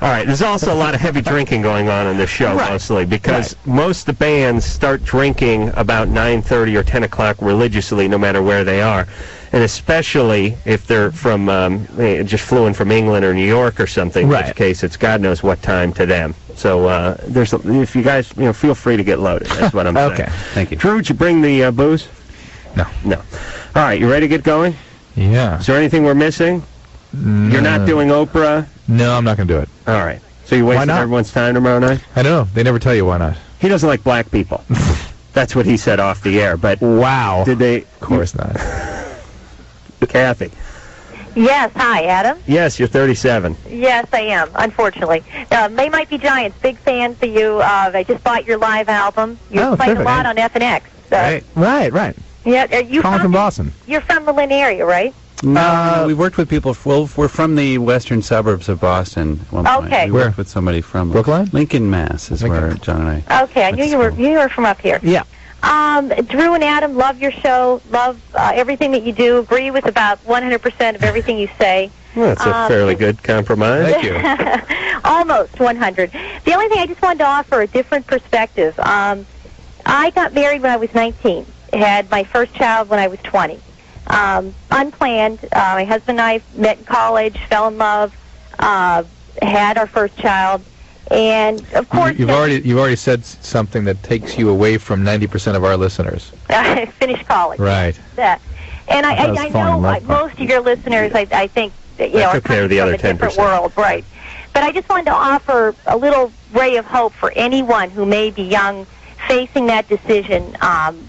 All right, there's also a lot of heavy drinking going on in this show, mostly, because most of the bands start drinking about 9:30 or 10 o'clock religiously, no matter where they are. And especially if they're from, just flew in from England or New York or something, in which case it's God knows what time to them. So if you guys, feel free to get loaded. That's what I'm saying. Okay, thank you. Drew, would you bring the booze? No. All right, you ready to get going? Yeah. Is there anything we're missing? No. You're not doing Oprah? No, I'm not going to do it. All right. So you're wasting everyone's time tomorrow night? I don't know. They never tell you why not. He doesn't like black people. That's what he said off the air. But wow. Did they? Of course not. Kathy. Yes, hi, Adam. Yes, you're 37. Yes, I am, unfortunately. They Might Be Giants, big fans of you. I just bought your live album. You're playing a lot on FNX. Right. Yeah, you calling from Boston. You're from the Lynn area, right? No, we worked with people. Well, we're from the western suburbs of Boston at one point. Okay. We worked with somebody from Brookline? Lincoln, Mass. is where John and I. Okay, I knew you were from up here. Yeah. Drew and Adam, love your show. Love everything that you do. Agree with about 100% of everything you say. Well, that's a fairly good compromise. Thank you. Almost 100. The only thing I just wanted to offer a different perspective. I got married when I was 19. Had my first child when I was 20. Unplanned. My husband and I met in college, fell in love, had our first child, and of course you've already said something that takes you away from 90% of our listeners. I finished college. Right. That. And I know most of your listeners, I think, are coming from a different world, right? But I just wanted to offer a little ray of hope for anyone who may be young, facing that decision.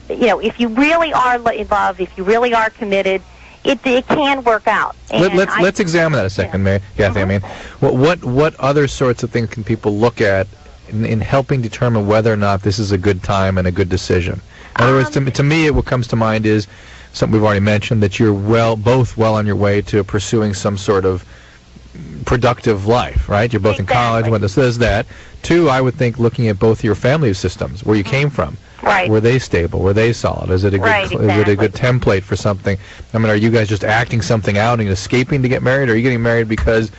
If you really are in love, if you really are committed, it can work out. Let's examine that a second, Kathy. I mean, what other sorts of things can people look at in helping determine whether or not this is a good time and a good decision? In other words, to me, what comes to mind is something we've already mentioned, that you're both well on your way to pursuing some sort of productive life, right? You're both in college. When this is that. Two, I would think looking at both your family systems, where you came from. Right. Were they stable? Were they solid? Is it a good is it a good template for something? I mean, are you guys just acting something out and escaping to get married, or are you getting married because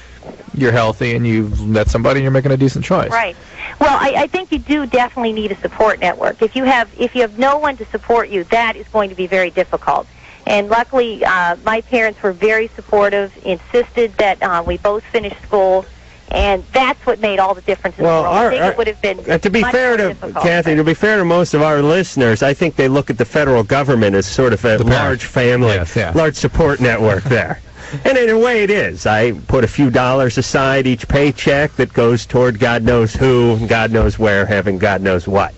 you're healthy and you've met somebody and you're making a decent choice? Right. Well, I think you do definitely need a support network. If you have no one to support you, that is going to be very difficult. And luckily, my parents were very supportive, insisted that we both finish school. And that's what made all the difference in the world. I think it would have been to be fair to Kathy, to be fair to most of our listeners, I think they look at the federal government as sort of a large family, large support network there. And in a way it is. I put a few dollars aside each paycheck that goes toward God knows who, God knows where, having God knows what.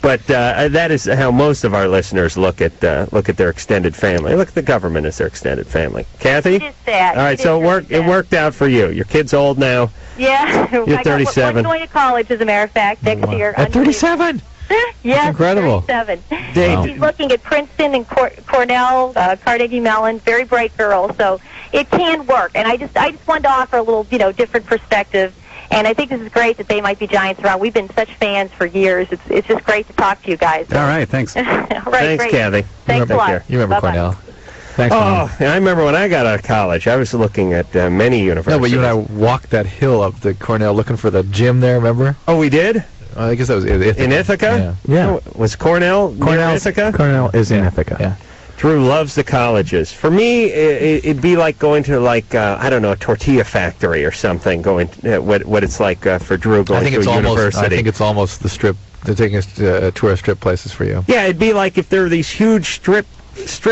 But that is how most of our listeners look at their extended family. Look at the government as their extended family. Kathy? It is that. All right, so it worked out for you. Your kid's old now. Yeah. You're 37. I'm going to college, as a matter of fact, next year. At 37? Yes, that's incredible. 37. Wow. She's looking at Princeton and Cornell, Carnegie Mellon, very bright girl. So it can work. And I just wanted to offer a little, different perspective. And I think this is great that They Might Be Giants around. We've been such fans for years. It's just great to talk to you guys. All right, thanks. All right, Thanks, great. Kathy. Thanks a lot. You remember Cornell. Thanks, I remember when I got out of college, I was looking at many universities. No, but you and I walked that hill up to Cornell looking for the gym there, remember? Oh, we did? I guess that was Ithaca. In Ithaca? Yeah. Oh, was Cornell near Ithaca? Cornell is in Ithaca. Yeah. Drew loves the colleges. For me, it'd be like going to a tortilla factory or something. Going what it's like for Drew going to a university. I think it's almost the strip. They're taking us to tour strip places for you. Yeah, it'd be like if there were these huge strip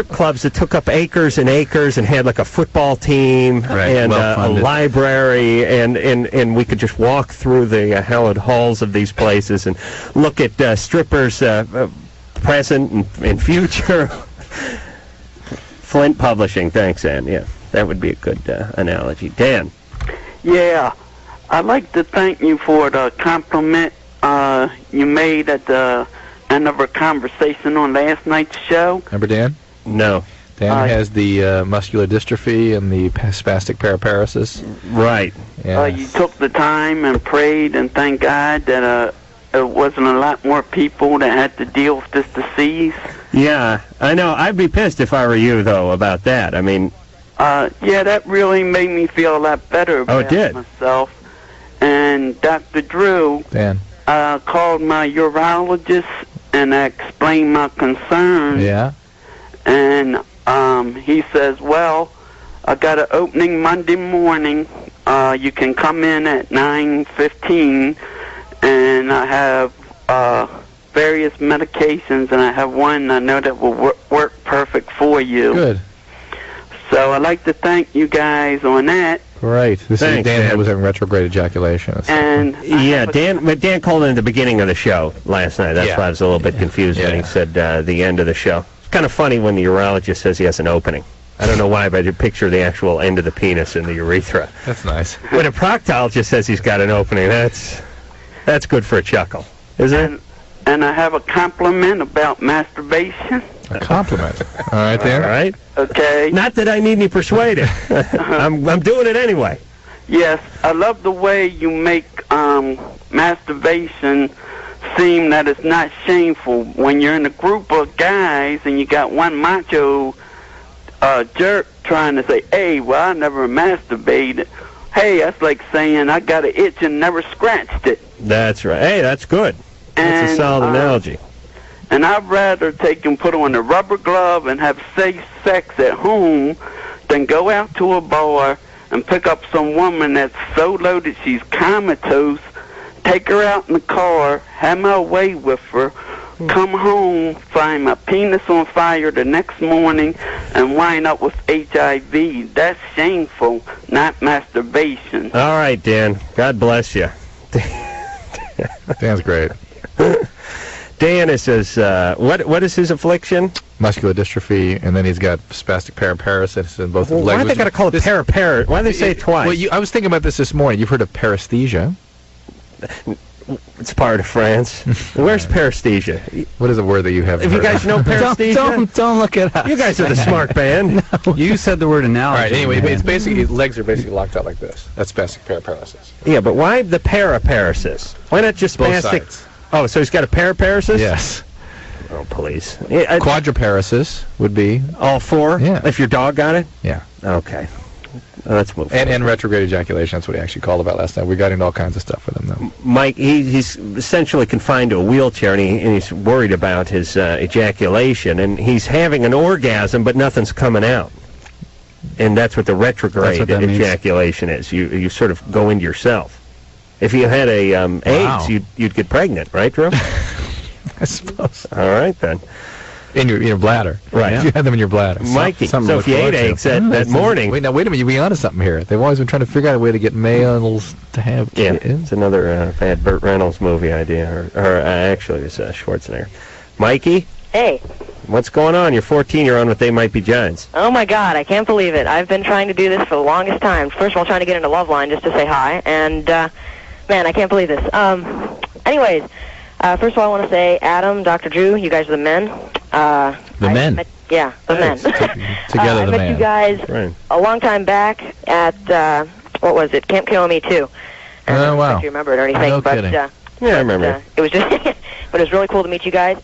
clubs that took up acres and acres and had like a football team and a library, and we could just walk through the hallowed halls of these places and look at strippers present and future. Flint Publishing, thanks, Ann. Yeah, that would be a good analogy. Dan? Yeah, I'd like to thank you for the compliment you made at the end of our conversation on last night's show. Remember Dan? No. Dan has the muscular dystrophy and the spastic paraparesis. Right. Yeah. You took the time and prayed and thank God that there wasn't a lot more people that had to deal with this disease. Yeah, I know. I'd be pissed if I were you, though, about that. I mean... yeah, that really made me feel a lot better about myself. And and Dr. Drew called my urologist and I explained my concerns. Yeah. And he says, well, I got an opening Monday morning. You can come in at 9:15, and I have various medications, and I have one I know that will work perfect for you. Good. So I'd like to thank you guys on that. Right. This is Dan who was having retrograde ejaculation. And Dan called in at the beginning of the show last night. That's why I was a little bit confused when he said the end of the show. It's kind of funny when the urologist says he has an opening. I don't know why, but I picture the actual end of the penis in the urethra. That's nice. When a proctologist says he's got an opening, that's good for a chuckle, isn't it? And I have a compliment about masturbation. A compliment. All right, there. All right. Okay. Not that I need any persuading. I'm doing it anyway. Yes, I love the way you make masturbation seem that it's not shameful. When you're in a group of guys and you got one macho jerk trying to say, hey, well, I never masturbated. Hey, that's like saying I got an itch and never scratched it. That's right. Hey, that's good. That's a solid analogy. And I'd rather take and put on a rubber glove and have safe sex at home than go out to a bar and pick up some woman that's so loaded she's comatose, take her out in the car, have my way with her, come home, find my penis on fire the next morning, and wind up with HIV. That's shameful, not masturbation. All right, Dan. God bless you. Dan's great. Dan is his, what is his affliction? Muscular dystrophy, and then he's got spastic paraparesis in both his legs. Why do they got to call it paraparesis? Why do they say it twice? Well, I was thinking about this morning. You've heard of paresthesia? It's part of France. Where's paresthesia? What is a word that you have? If you guys know paresthesia, don't look it up. You guys are the smart band. No. You said the word analogy. All right. Anyway, it's basically legs are basically locked out like this. That's spastic paraparesis. Yeah, but why the paraparesis? Why not just both spastic? Sides. Oh, so he's got a paraparesis? Yes. Oh, please. Quadriparesis would be all four. Yeah. If your dog got it. Yeah. Okay. Let's move. And retrograde ejaculation. That's what he actually called about last night. We got into all kinds of stuff with him, though. Mike, he's essentially confined to a wheelchair, and he's worried about his ejaculation, and he's having an orgasm, but nothing's coming out. And that's what the retrograde ejaculation is. You sort of go into yourself. If you had a AIDS, you'd get pregnant, right, Drew? I suppose. All right, then. In your bladder. Right. You had them in your bladder. Mikey, so if you ate eggs that morning... Wait a minute, you're being onto something here. They've always been trying to figure out a way to get males to have kids. Yeah, it's another bad Burt Reynolds movie idea, or actually it's Schwarzenegger. Mikey? Hey. What's going on? You're 14, you're on with They Might Be Giants. Oh, my God, I can't believe it. I've been trying to do this for the longest time. First of all, trying to get into Loveline just to say hi, and, man, I can't believe this. Anyways, first of all, I want to say, Adam, Dr. Drew, you guys are the men. The men? Men. Together, I met you guys a long time back at, what was it, Camp KOME 2. I don't know if you remember it or anything. No kidding. Yeah, I remember. It was just, but it was really cool to meet you guys.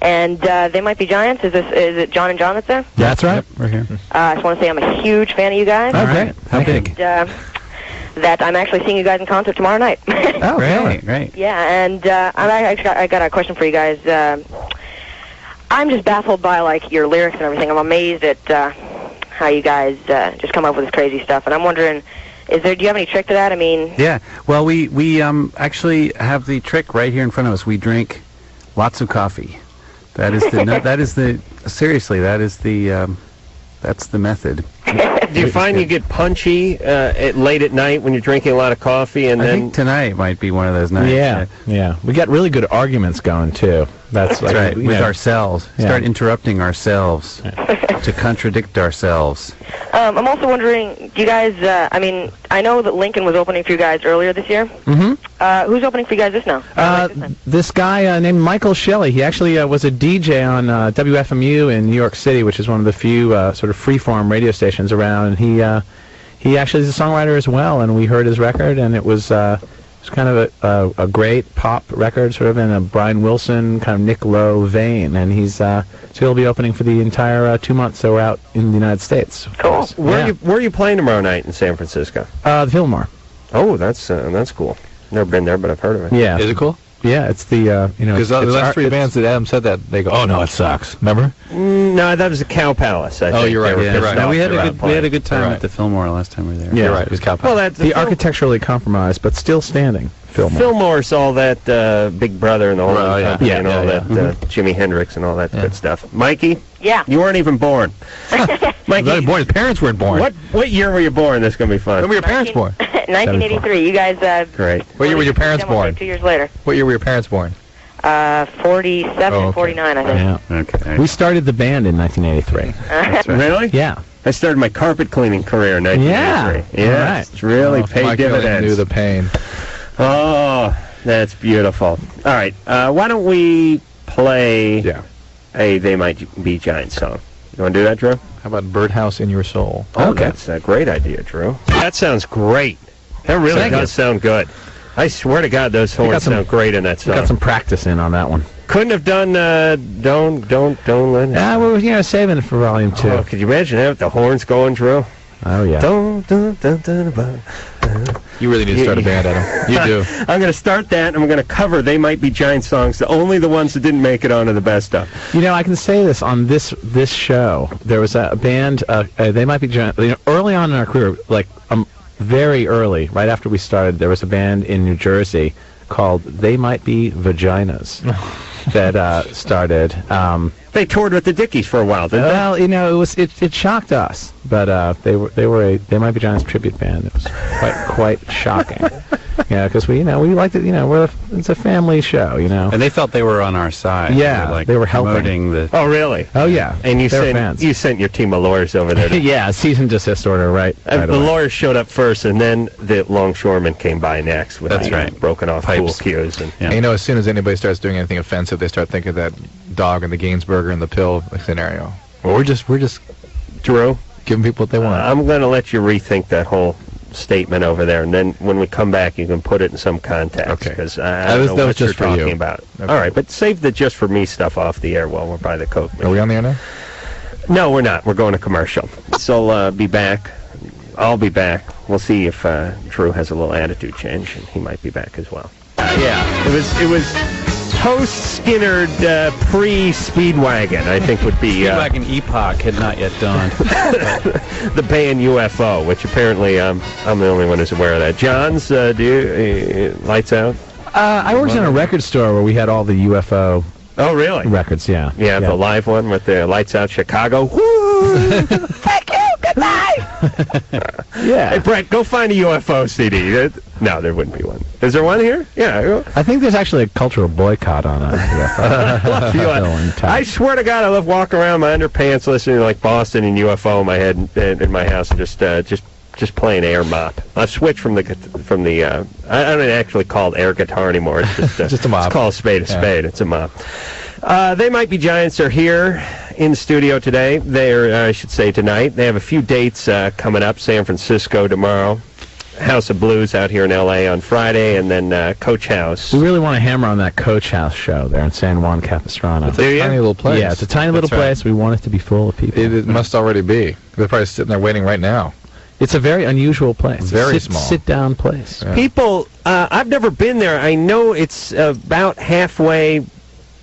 And They Might Be Giants. Is it John and John that's there? That's right. We're here. I just want to say I'm a huge fan of you guys. All right. How big? That I'm actually seeing you guys in concert tomorrow night. Oh, really? Great. Yeah, and I got a question for you guys. I'm just baffled by like your lyrics and everything. I'm amazed at how you guys just come up with this crazy stuff, and I'm wondering, do you have any trick to that? I mean, yeah. Well, we actually have the trick right here in front of us. We drink lots of coffee. That is that's the method. Do you find you get punchy late at night when you're drinking a lot of coffee? And I think tonight might be one of those nights. Yeah. We got really good arguments going, too. That's right, with ourselves. Yeah. Start interrupting ourselves to contradict ourselves. I'm also wondering, do you guys, I know that Lincoln was opening for you guys earlier this year. Mm-hmm. Who's opening for you guys this now? This guy named Michael Shelley. He actually was a DJ on WFMU in New York City, which is one of the few sort of freeform radio stations around. And he actually is a songwriter as well, and we heard his record, and it was kind of a great pop record, sort of in a Brian Wilson, kind of Nick Lowe vein, and so he'll be opening for the entire 2 months that we're out in the United States. Cool. Where are you playing tomorrow night in San Francisco? The Fillmore. Oh, that's cool. Never been there, but I've heard of it. Yeah. Is it cool? Yeah, it's the, Because the last three bands that Adam said that, they go, oh, no, it sucks. Remember? No, that was the Cow Palace, I think. You're right. Yeah, right. No, we had a good time at the Fillmore last time we were there. Yeah, you're right. It was Cow Palace. Well, that's the architecturally compromised, but still standing Fillmore. Fillmore's all that Big Brother and the whole company and all that Jimi Hendrix and all that good stuff. Mikey? Yeah. You weren't even born. Mikey, born. His parents weren't born. What year were you born? This is going to be fun. When were your parents born? 1983. You guys. Great. What year were your parents born? 2 years later. What year were your parents born? 47, 49, I think. Yeah. Okay. We started the band in 1983. That's right. Really? Yeah. I started my carpet cleaning career in 1983. Yeah. Yeah. Right. It's really paid Mike dividends. knew the pain. Oh, that's beautiful. All right. Why don't we play a They Might Be Giants song? You want to do that, Drew? How about Birdhouse in Your Soul? Oh, that's a great idea, Drew. That sounds great. That really does sound good. I swear to God, those horns sound great in that song. We got some practice in on that one. Couldn't have done Don't Let It. Yeah, we were saving it for Volume 2. Oh, could you imagine that with the horns going, Drew? Oh, yeah. You really need to start a band, Adam. You do. I'm going to start that, and I'm going to cover They Might Be Giant songs, only the ones that didn't make it onto the best of. You know, I can say this on this show. There was a band, They Might Be Giant. You know, early on in our career, like very early, right after we started, there was a band in New Jersey called They Might Be Vaginas that started. They toured with the Dickies for a while, didn't they? Well, you know, it shocked us, but they were a They Might Be Giants tribute band. It was quite shocking. Yeah, because we liked it. You know, it's a family show. You know, And they felt they were on our side. Yeah, they were helping. Promoting the. Oh, really? Oh, yeah. And you fans. sent your team of lawyers over there. Yeah, cease and desist order, right? The lawyers showed up first, and then the longshoremen came by next with broken off pool cues. And you know, as soon as anybody starts doing anything offensive, they start thinking of that dog and the Gainsburger and the pill scenario. Well, we're just Drew, giving people what they want. I'm going to let you rethink that whole statement over there, and then when we come back, you can put it in some context. Okay. Because I don't know what just you're for talking you. about. Okay. All right, but save the Just For Me stuff off the air while we're by the Coke machine. Are we on the air now? No, we're not. We're going to commercial. So be back. I'll be back. We'll see if Drew has a little attitude change, and he might be back as well. Yeah, it was post-Skinnerd, pre-Speedwagon, I think would be... Speedwagon epoch had not yet dawned. The band UFO, which apparently I'm the only one who's aware of that. John's, do you... Lights Out? I worked in a record store where we had all the UFO... Oh, really? Records, yeah. Yeah, the live one with the Lights Out Chicago. Woo! Thank you! Good night! Yeah. Hey, Brett, go find a UFO CD. No, there wouldn't be one. Is there one here? Yeah. I think there's actually a cultural boycott on a UFO. I swear to God, I love walking around in my underpants listening to like Boston and UFO in my head in my house and just playing air mop. I've switched from the I don't actually call it air guitar anymore. It's just just a mop. It's called a spade a spade. It's a mop. They Might Be Giants are here in the studio today. They're I should say tonight. They have a few dates coming up. San Francisco tomorrow. House of Blues out here in L.A. on Friday, and then Coach House. We really want to hammer on that Coach House show there in San Juan Capistrano. It's a tiny little place. Yeah, it's a tiny little place. We want it to be full of people. It must already be. They're probably sitting there waiting right now. It's a very unusual place. Very small. Sit-down place. Yeah. People, I've never been there. I know it's about halfway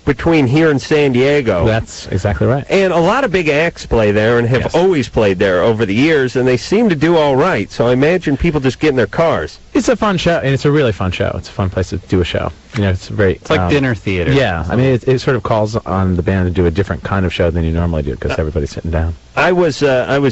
between here and San Diego. That's exactly right. And a lot of big acts play there and have always played there over the years, and they seem to do all right. So I imagine people just get in their cars. It's a fun show, and it's a really fun show. It's a fun place to do a show. You know, it's like dinner theater. Yeah, I mean, it sort of calls on the band to do a different kind of show than you normally do because everybody's sitting down. I was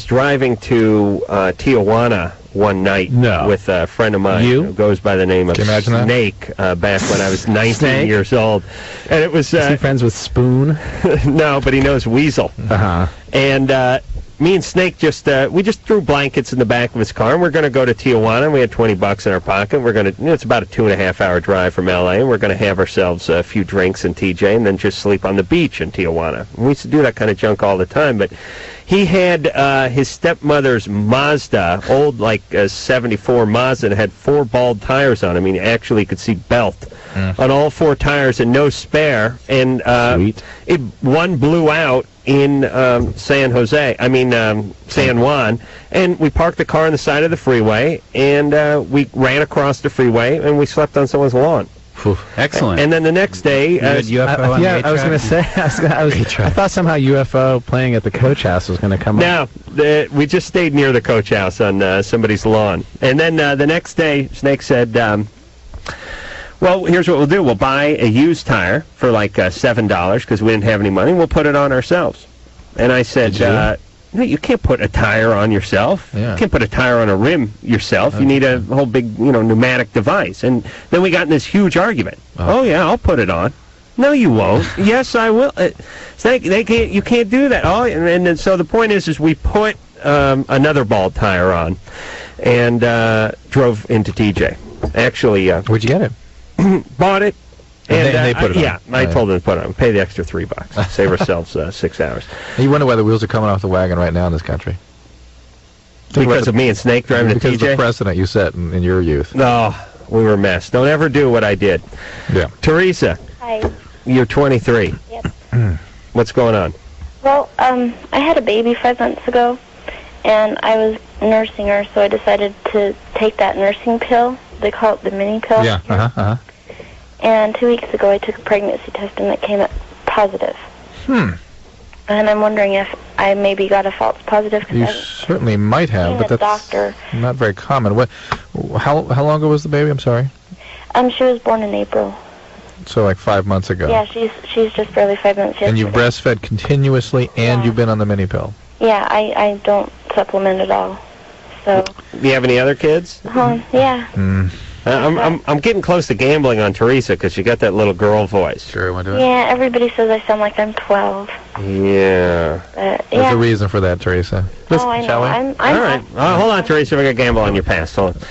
driving to Tijuana one night with a friend of mine who goes by the name of Snake back when I was 19 years old. And it was... Is he friends with Spoon? No, but he knows Weasel. Uh-huh. And me and Snake we just threw blankets in the back of his car, and we're going to go to Tijuana, and we had $20 in our pocket. We're going to, it's about a 2.5-hour drive from L.A., and we're going to have ourselves a few drinks in TJ and then just sleep on the beach in Tijuana. We used to do that kind of junk all the time, but he had his stepmother's Mazda, old like 74 Mazda, and had 4 bald tires on. I mean, actually could see belt on all 4 tires and no spare. And one blew out in San Juan, and we parked the car on the side of the freeway, and we ran across the freeway, and we slept on someone's lawn. Excellent. And then the next day, I was going to say, I thought somehow UFO playing at the coach house was going to come up. No, we just stayed near the coach house on somebody's lawn. And then the next day, Snake said, well, here's what we'll do. We'll buy a used tire for like $7 because we didn't have any money. We'll put it on ourselves. And I said, no, you can't put a tire on yourself. Yeah. You can't put a tire on a rim yourself. You need a whole big, pneumatic device. And then we got in this huge argument. Oh yeah, I'll put it on. No, you won't. Yes, I will. They can't. You can't do that. Oh, and so the point is we put another bald tire on, and drove into TJ. Actually, where'd you get it? Bought it. And they put it on. Yeah, I told them to put it on. Pay the extra $3. Save ourselves 6 hours. You wonder why the wheels are coming off the wagon right now in this country. Because of me and Snake driving to TJ? Because of the precedent you set in your youth. No, we were a mess. Don't ever do what I did. Yeah. Teresa. Hi. You're 23. Yep. What's going on? Well, I had a baby 5 months ago, and I was nursing her, so I decided to take that nursing pill. They call it the mini pill. Yeah, And 2 weeks ago, I took a pregnancy test, and it came up positive. And I'm wondering if I maybe got a false positive. You certainly might have, but that's not very common. How long ago was the baby? I'm sorry. She was born in April. So like 5 months ago. Yeah, she's just barely 5 months yesterday. And you breastfed continuously, and you've been on the mini pill. Yeah, I don't supplement at all. So. Do you have any other kids? Yeah. I'm getting close to gambling on Teresa because she got that little girl voice. Sure, you want to do it? Yeah, everybody says I sound like I'm 12. Yeah. There's a reason for that, Teresa. I know. Shall we? I'm all right. Hold on, Teresa. We're going to gamble on your past. Hold on.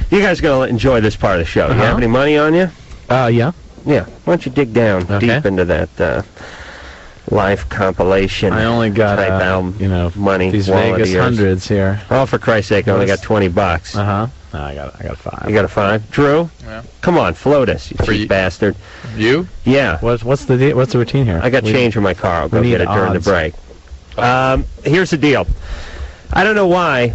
You guys are going to enjoy this part of the show. You have any money on you? Yeah. Yeah. Why don't you dig down deep into that live compilation? I only got type album, money. These Vegas hundreds here. Oh, for Christ's sake! I only got $20. No, I got a 5. You got a 5, Drew? Yeah. Come on, float us, you cheap bastard. You? Yeah. What's the routine here? I got change in my car. I'll go get it during the break. Here's the deal. I don't know why,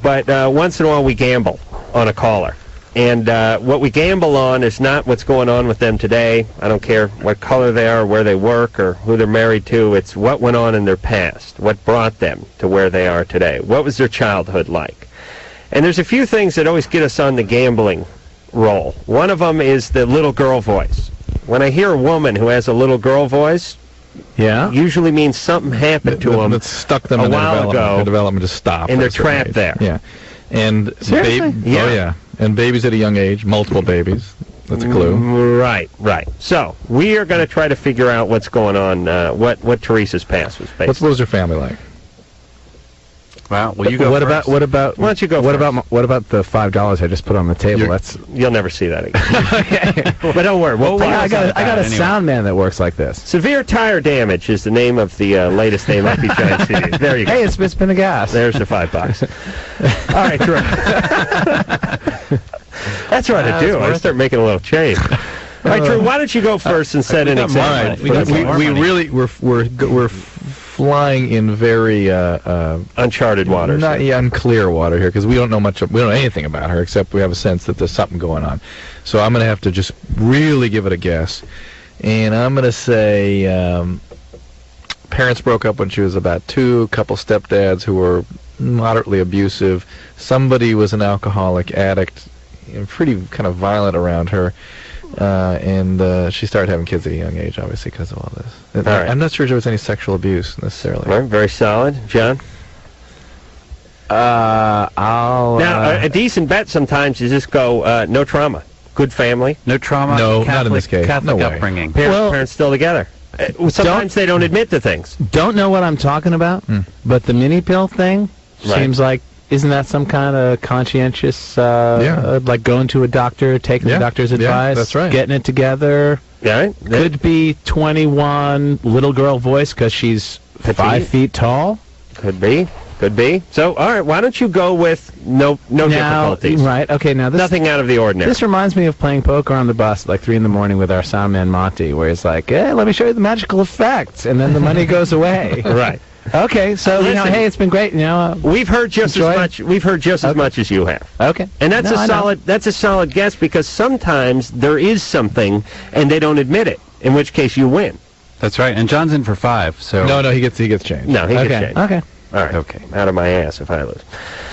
but once in a while we gamble on a caller. And what we gamble on is not what's going on with them today. I don't care what color they are, or where they work, or who they're married to. It's what went on in their past, what brought them to where they are today. What was their childhood like? And there's a few things that always get us on the gambling roll. One of them is the little girl voice. When I hear a woman who has a little girl voice, usually means something happened to them that stuck them a in while ago. Their development just stopped. And they're trapped there. Yeah. And Seriously? Oh yeah. And babies at a young age, multiple babies. That's a clue. Right. So we are going to try to figure out what's going on. What Teresa's past was based. What was your family like? Well, you go first. What about? Why don't you go first? What about the $5 I just put on the table? You'll never see that again. Okay. But don't worry. I got a sound man that works like this. Severe tire damage is the name of the latest AMP Giant CD. There you go. Hey, it's been a gas. There's the $5. All right, Drew. That's what I do. I start making a little change. All right, Drew. Why don't you go first and set an example? We're flying in very uncharted waters. Not unclear water here because we don't know much. We don't know anything about her except we have a sense that there's something going on. So I'm going to have to just really give it a guess, and I'm going to say parents broke up when she was about 2. Couple stepdads who were moderately abusive. Somebody was an alcoholic addict, pretty kind of violent around her. And she started having kids at a young age, obviously, because of all this. All right. I'm not sure there was any sexual abuse, necessarily. All right, very solid. John? A decent bet sometimes is just go, no trauma. Good family. No trauma? No, Catholic, not in this case. Catholic No upbringing. Parents still together. Sometimes they don't admit to things. Don't know what I'm talking about, but the mini pill thing seems like, isn't that some kind of conscientious, like going to a doctor, taking the doctor's advice, that's right. getting it together? Yeah. Could be 21, little girl voice because she's 5 feet tall. Could be. Could be. So, all right, why don't you go with no difficulties? Right, okay, now this... Nothing out of the ordinary. This reminds me of playing poker on the bus at like 3 in the morning with our sound man Monty, where he's like, hey, let me show you the magical effects, and then the money goes away. Right. Okay, so, listen, hey, it's been great, we've heard just as much. We've heard just as much as you have. Okay. And that's a solid guess, because sometimes there is something and they don't admit it, in which case you win. That's right. And John's in for 5, so... No, he gets changed. No, he gets changed. Okay. All right. Okay. Out of my ass if I lose.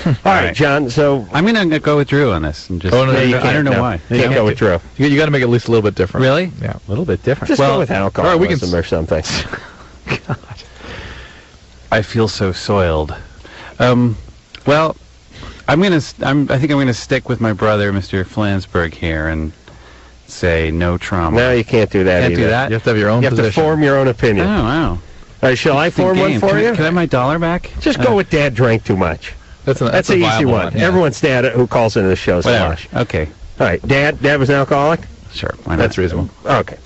All right, John, so... I'm going to go with Drew on this. And just, no, you I don't know why. You can't go with Drew. You got to make it at least a little bit different. Really? Yeah. A little bit different. Just go with alcoholism or something. God. I feel so soiled. Well, I think I'm gonna stick with my brother, Mr. Flansburgh, here, and say no trauma. No, you can't do that. Can't do that. You have to have your own. You have to form your own opinion. Oh wow! All right, shall I form one for you? Can I have my dollar back? Just go with Dad drank too much. That's an easy one. Yeah. Everyone's dad who calls into the show is slush. Okay. All right, Dad was an alcoholic. Sure. Why not? That's reasonable. Okay.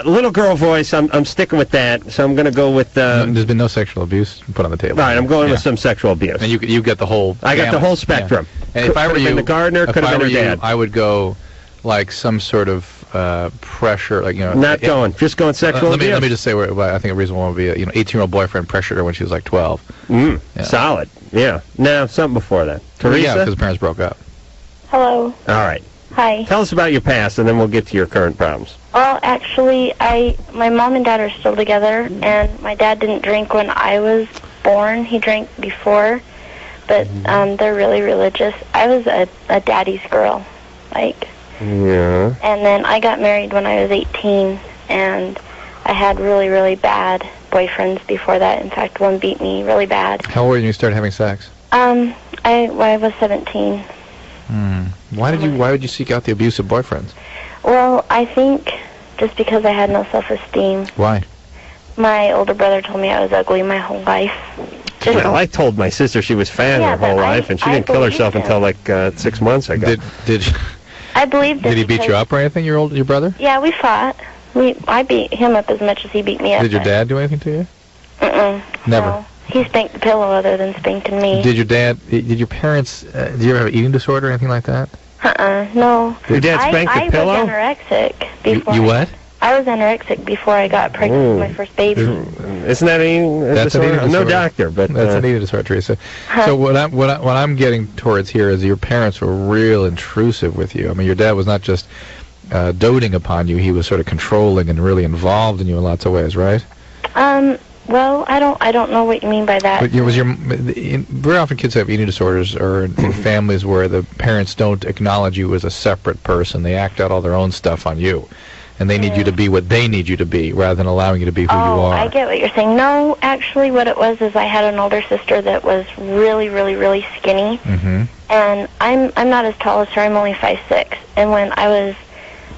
Little girl voice. I'm sticking with that. So I'm going to go with. There's been no sexual abuse put on the table. All right, I'm going with some sexual abuse. And you get the whole. I got the whole spectrum. Yeah. And if I were you, the gardener, could have been her dad. I would go like some sort of pressure, like Not just going sexual abuse. Let me just say where I think a reasonable one would be. 18-year-old boyfriend pressured her when she was like 12. Yeah. Solid. Yeah. No, something before that. Teresa. Yeah, because parents broke up. Hello. All right. Hi. Tell us about your past, and then we'll get to your current problems. Well, actually, my mom and dad are still together, and my dad didn't drink when I was born. He drank before, but they're really religious. I was a daddy's girl, like. Yeah. And then I got married when I was 18, and I had really, really bad boyfriends before that. In fact, one beat me really bad. How old were you when you started having sex? I was 17. Why would you seek out the abusive boyfriends? Well, I think just because I had no self-esteem. Why? My older brother told me I was ugly my whole life. Well, I told my sister she was fat her whole life, and she didn't kill herself until like 6 months ago. I believed it. Did he beat you up or anything, your brother? Yeah, we fought. I beat him up as much as he beat me up. Did your dad do anything to you? Never. No. He spanked the pillow other than spanking me. Did your parents, did you ever have an eating disorder or anything like that? No. Your dad spanked the pillow? I was anorexic before. You what? I was anorexic before I got pregnant with my first baby. Isn't that an eating disorder? I'm no doctor, but that's an eating disorder, Teresa. So what I'm getting towards here is your parents were real intrusive with you. I mean, your dad was not just doting upon you; he was sort of controlling and really involved in you in lots of ways, right? Well, I don't know what you mean by that. But very often kids have eating disorders, or in families where the parents don't acknowledge you as a separate person. They act out all their own stuff on you. And they need you to be what they need you to be, rather than allowing you to be who you are. I get what you're saying. No, actually, what it was is I had an older sister that was really, really, really skinny. And I'm not as tall as her. I'm only 5'6". And when I was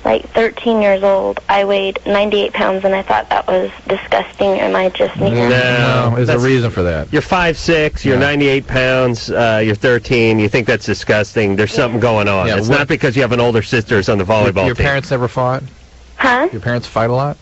like 13 years old, I weighed 98 pounds, and I thought that was disgusting, and I just needed to... No, there's a reason for that. You're 5'6", you're 98 pounds, you're 13, you think that's disgusting. There's something going on. It's not because you have an older sister who's on the volleyball team. Your parents never fought? Huh? Your parents fight a lot?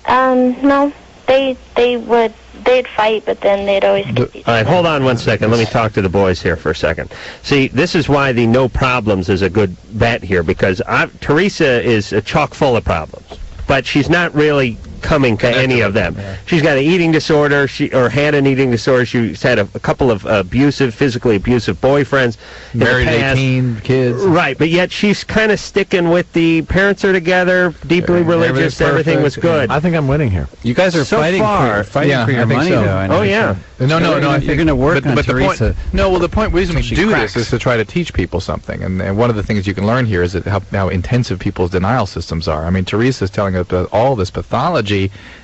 No. They'd fight, but then they'd always get each other. All right, hold on one second. Let me talk to the boys here for a second. See, this is why the no problems is a good bet here, because Teresa is chock full of problems, but she's not really coming to any of them. Yeah. She's got an eating disorder, or had an eating disorder. She's had a couple of physically abusive boyfriends. Married 18 kids. Right, but yet she's kind of sticking with the parents are together, deeply religious, everything was good. I think I'm winning here. You guys are fighting for your money, though. Oh, yeah. No. You're going to work on Teresa. The reason we do this is to try to teach people something. And one of the things you can learn here is that how intensive people's denial systems are. I mean, Teresa's telling us about all this pathology,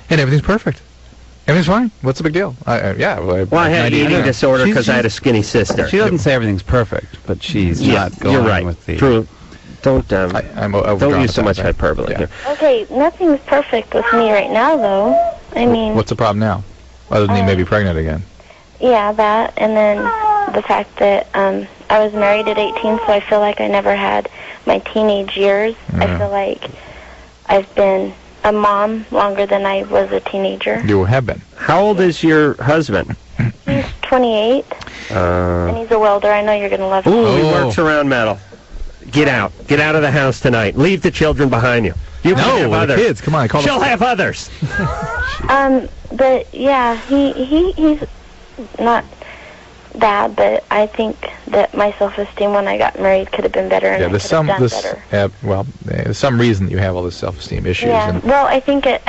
and everything's perfect. Everything's fine. What's the big deal? I had an eating disorder because I had a skinny sister. She doesn't say everything's perfect, but she's not going with the... True. Don't use so much hyperbole here. Okay, nothing's perfect with me right now, though. I mean... What's the problem now? Other than you may be pregnant again. Yeah, that, and then the fact that I was married at 18, so I feel like I never had my teenage years. I feel like I've been a mom longer than I was a teenager. You have been. How old is your husband? He's 28, and he's a welder. I know you're going to love him. Ooh, he works around metal. Get out. Get out of the house tonight. Leave the children behind you. You can have others. Kids. Come on, She'll have others. But yeah, he's not bad, but I think that my self-esteem when I got married could have been better, and I could have done better. There's some reason you have all this self-esteem issues. Yeah. Well, I think it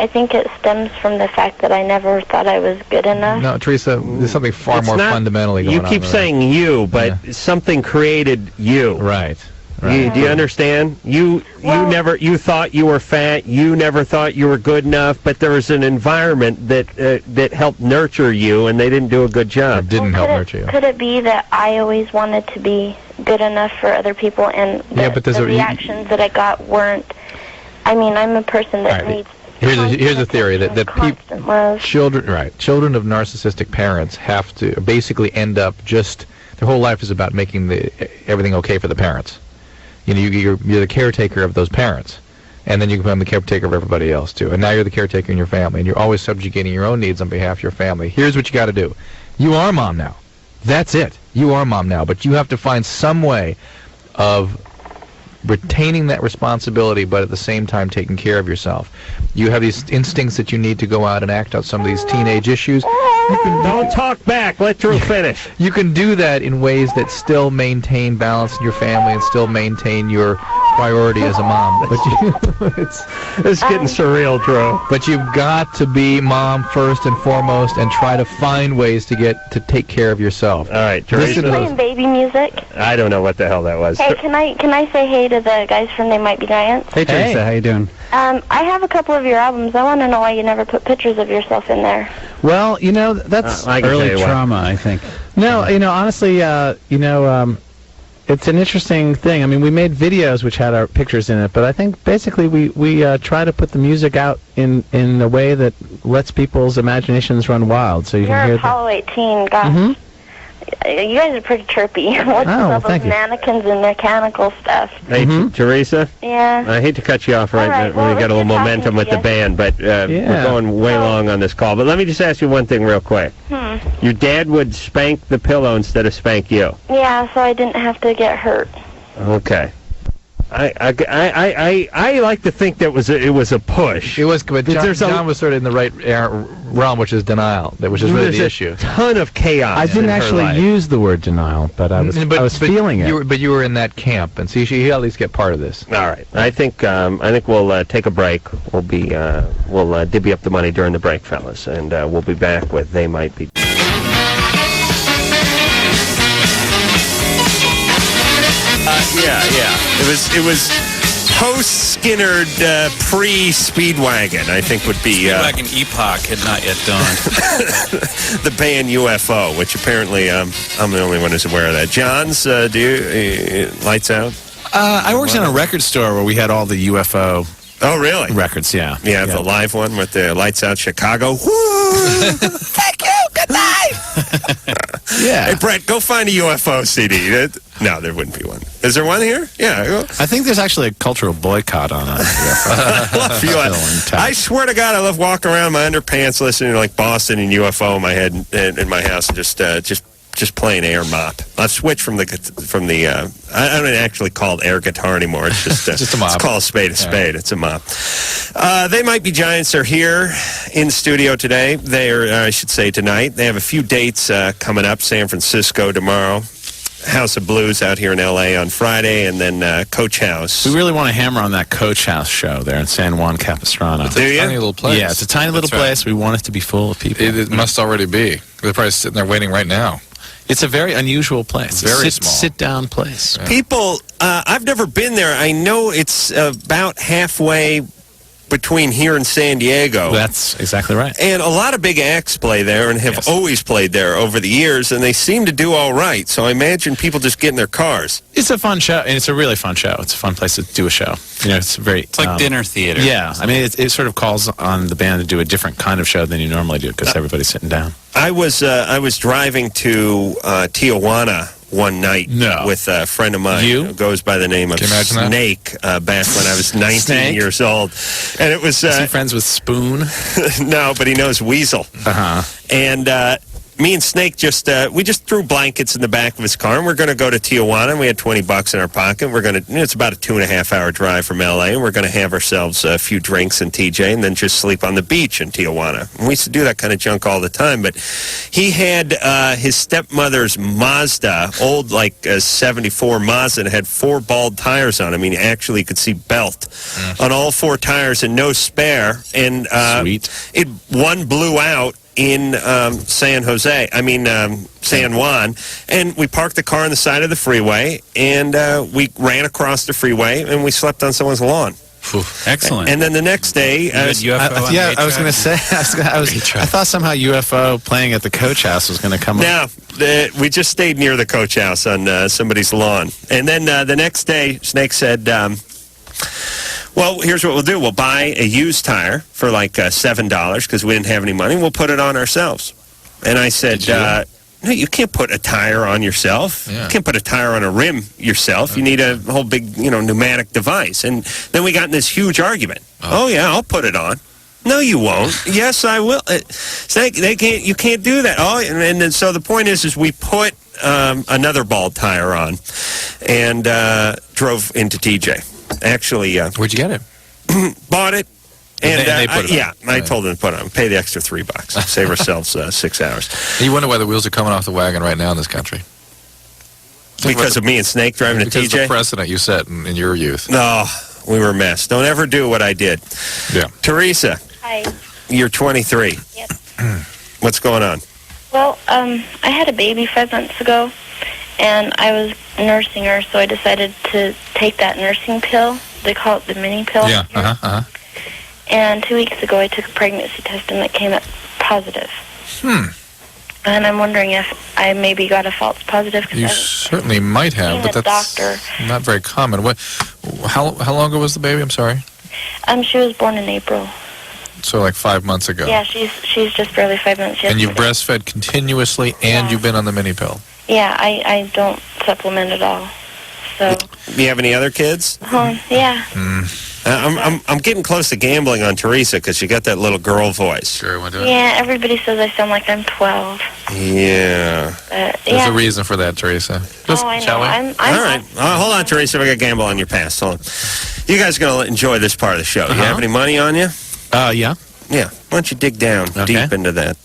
stems from the fact that I never thought I was good enough. No, Teresa, there's something far more fundamentally going on. You keep saying you, but something created you. Right. Do you understand? You thought you were fat. You never thought you were good enough. But there was an environment that helped nurture you, and they didn't do a good job. Didn't help nurture you. Could it be that I always wanted to be good enough for other people, and the reactions that I got weren't? I mean, I'm a person that needs. Here's a theory that children of narcissistic parents have to basically end up just their whole life is about making everything okay for the parents. You know, you're the caretaker of those parents, and then you become the caretaker of everybody else too. And now you're the caretaker in your family, and you're always subjugating your own needs on behalf of your family. Here's what you got to do: you are mom now. That's it. You are mom now, but you have to find some way of retaining that responsibility, but at the same time taking care of yourself. You have these instincts that you need to go out and act out some of these teenage issues. Don't talk back. Let Drew finish. You can do that in ways that still maintain balance in your family and still maintain your priority as a mom. But it's getting surreal, Drew. But you've got to be mom first and foremost, and try to find ways to take care of yourself. All right, Teresa. Playing baby music. I don't know what the hell that was. Hey, can I say hey to the guys from They Might Be Giants? Hey, Teresa, how you doing? I have a couple of your albums. I want to know why you never put pictures of yourself in there. Well, you know, that's early trauma, I think. No, you know, honestly, it's an interesting thing. I mean, we made videos which had our pictures in it, but I think basically we try to put the music out in a way that lets people's imaginations run wild. So you can hear Apollo 18, gosh. Mm-hmm. You guys are pretty chirpy. What's with all those mannequins and mechanical stuff? Hey, Teresa? Yeah? I hate to cut you off when we got a little momentum with the band, but we're going way long on this call. But let me just ask you one thing real quick. Your dad would spank the pillow instead of spank you. Yeah, so I didn't have to get hurt. Okay. I like to think that it was a push. It was, but John was sort of in the right realm, which is denial, which is really the issue. There's a ton of chaos. I didn't actually use the word denial, but I was feeling it. You were in that camp, and see, he'll at least get part of this. All right. I think we'll take a break. We'll divvy up the money during the break, fellas, and we'll be back with They Might Be. Yeah. It was post-Skinnerd, pre-Speedwagon, I think would be... Speedwagon epoch had not yet dawned. The band UFO, which apparently I'm the only one who's aware of that. Johns, do you... Lights Out? I worked in a record store where we had all the UFO... Oh, really? Records, yeah. Yeah, the live one with the Lights Out Chicago. Woo! Thank you! Good night! Yeah. Hey, Brett, go find a UFO CD. No, there wouldn't be one. Is there one here? Yeah. I think there's actually a cultural boycott on it. I swear to God, I love walking around in my underpants listening to like Boston and UFO in my head in my house and just playing air mop. I've switched from the I don't actually call it air guitar anymore. It's just a mop. It's called a spade a spade. Yeah. It's a mop. They Might Be Giants are here in studio today. They are, I should say, tonight. They have a few dates coming up. San Francisco tomorrow. House of Blues out here in L.A. on Friday, and then Coach House. We really want to hammer on that Coach House show there in San Juan Capistrano. It's a tiny little place. Yeah, it's a tiny little place. We want it to be full of people. It must already be. They're probably sitting there waiting right now. It's a very unusual place. Very small. Sit-down place. Yeah. People, I've never been there. I know it's about halfway between here and San Diego. That's exactly right. And a lot of big acts play there and have always played there over the years, and they seem to do all right. So I imagine people just get in their cars. It's a fun show, and it's a really fun show. It's a fun place to do a show. You know, it's like dinner theater. Yeah, I mean, it sort of calls on the band to do a different kind of show than you normally do because everybody's sitting down. I was driving to Tijuana one night with a friend of mine who goes by the name of Snake back when I was 19 years old. And it was... Is he friends with Spoon? No, but he knows Weasel. Uh-huh. And me and Snake we just threw blankets in the back of his car, and we're going to go to Tijuana, and we had $20 in our pocket. It's about a 2.5-hour drive from L.A., and we're going to have ourselves a few drinks in TJ and then just sleep on the beach in Tijuana. And we used to do that kind of junk all the time, but he had his stepmother's Mazda, old, like, 74 Mazda, that had 4 bald tires on it. I mean, actually you could see belt on all 4 tires and no spare. And one blew out in San Juan, and we parked the car on the side of the freeway, and we ran across the freeway, and we slept on someone's lawn. Excellent. And then the next day, I was going to say, I thought somehow UFO playing at the coach house was going to come up. No, we just stayed near the coach house on somebody's lawn. And then the next day, Snake said, well, here's what we'll do. We'll buy a used tire for like $7 because we didn't have any money. We'll put it on ourselves. And I said, no, you can't put a tire on yourself. Yeah. You can't put a tire on a rim yourself. Okay. You need a whole big, pneumatic device. And then we got in this huge argument. Oh yeah, I'll put it on. No, you won't. Yes, I will. You can't do that. Oh, and so the point is we put another bald tire on and drove into TJ. Actually, where'd you get it? Bought it, and they put it on. I told them to put it on. Pay the extra $3. Save ourselves 6 hours. You wonder why the wheels are coming off the wagon right now in this country. Because of me and Snake driving to TJ? Because the precedent you set in your youth. No, we were a mess. Don't ever do what I did. Yeah. Teresa. Hi. You're 23. Yep. What's going on? Well, I had a baby 5 months ago, and I was nursing her, so I decided to take that nursing pill. They call it the mini pill. Yeah, And 2 weeks ago, I took a pregnancy test, and it came up positive. And I'm wondering if I maybe got a false positive. You certainly might have, but that's not very common. How long ago was the baby? I'm sorry. She was born in April. So like 5 months ago. Yeah, she's just barely 5 months. And you've breastfed continuously, and you've been on the mini pill. Yeah, I don't supplement at all. So. Do you have any other kids? Yeah. I'm getting close to gambling on Teresa because she got that little girl voice. Sure, want to do it? Yeah, everybody says I sound like I'm 12. Yeah. There's a reason for that, Teresa. I know. I'm all right. Hold on, Teresa. We got to gamble on your past. Hold on. You guys are going to enjoy this part of the show. Do you have any money on you? Yeah. Yeah. Why don't you dig down deep into that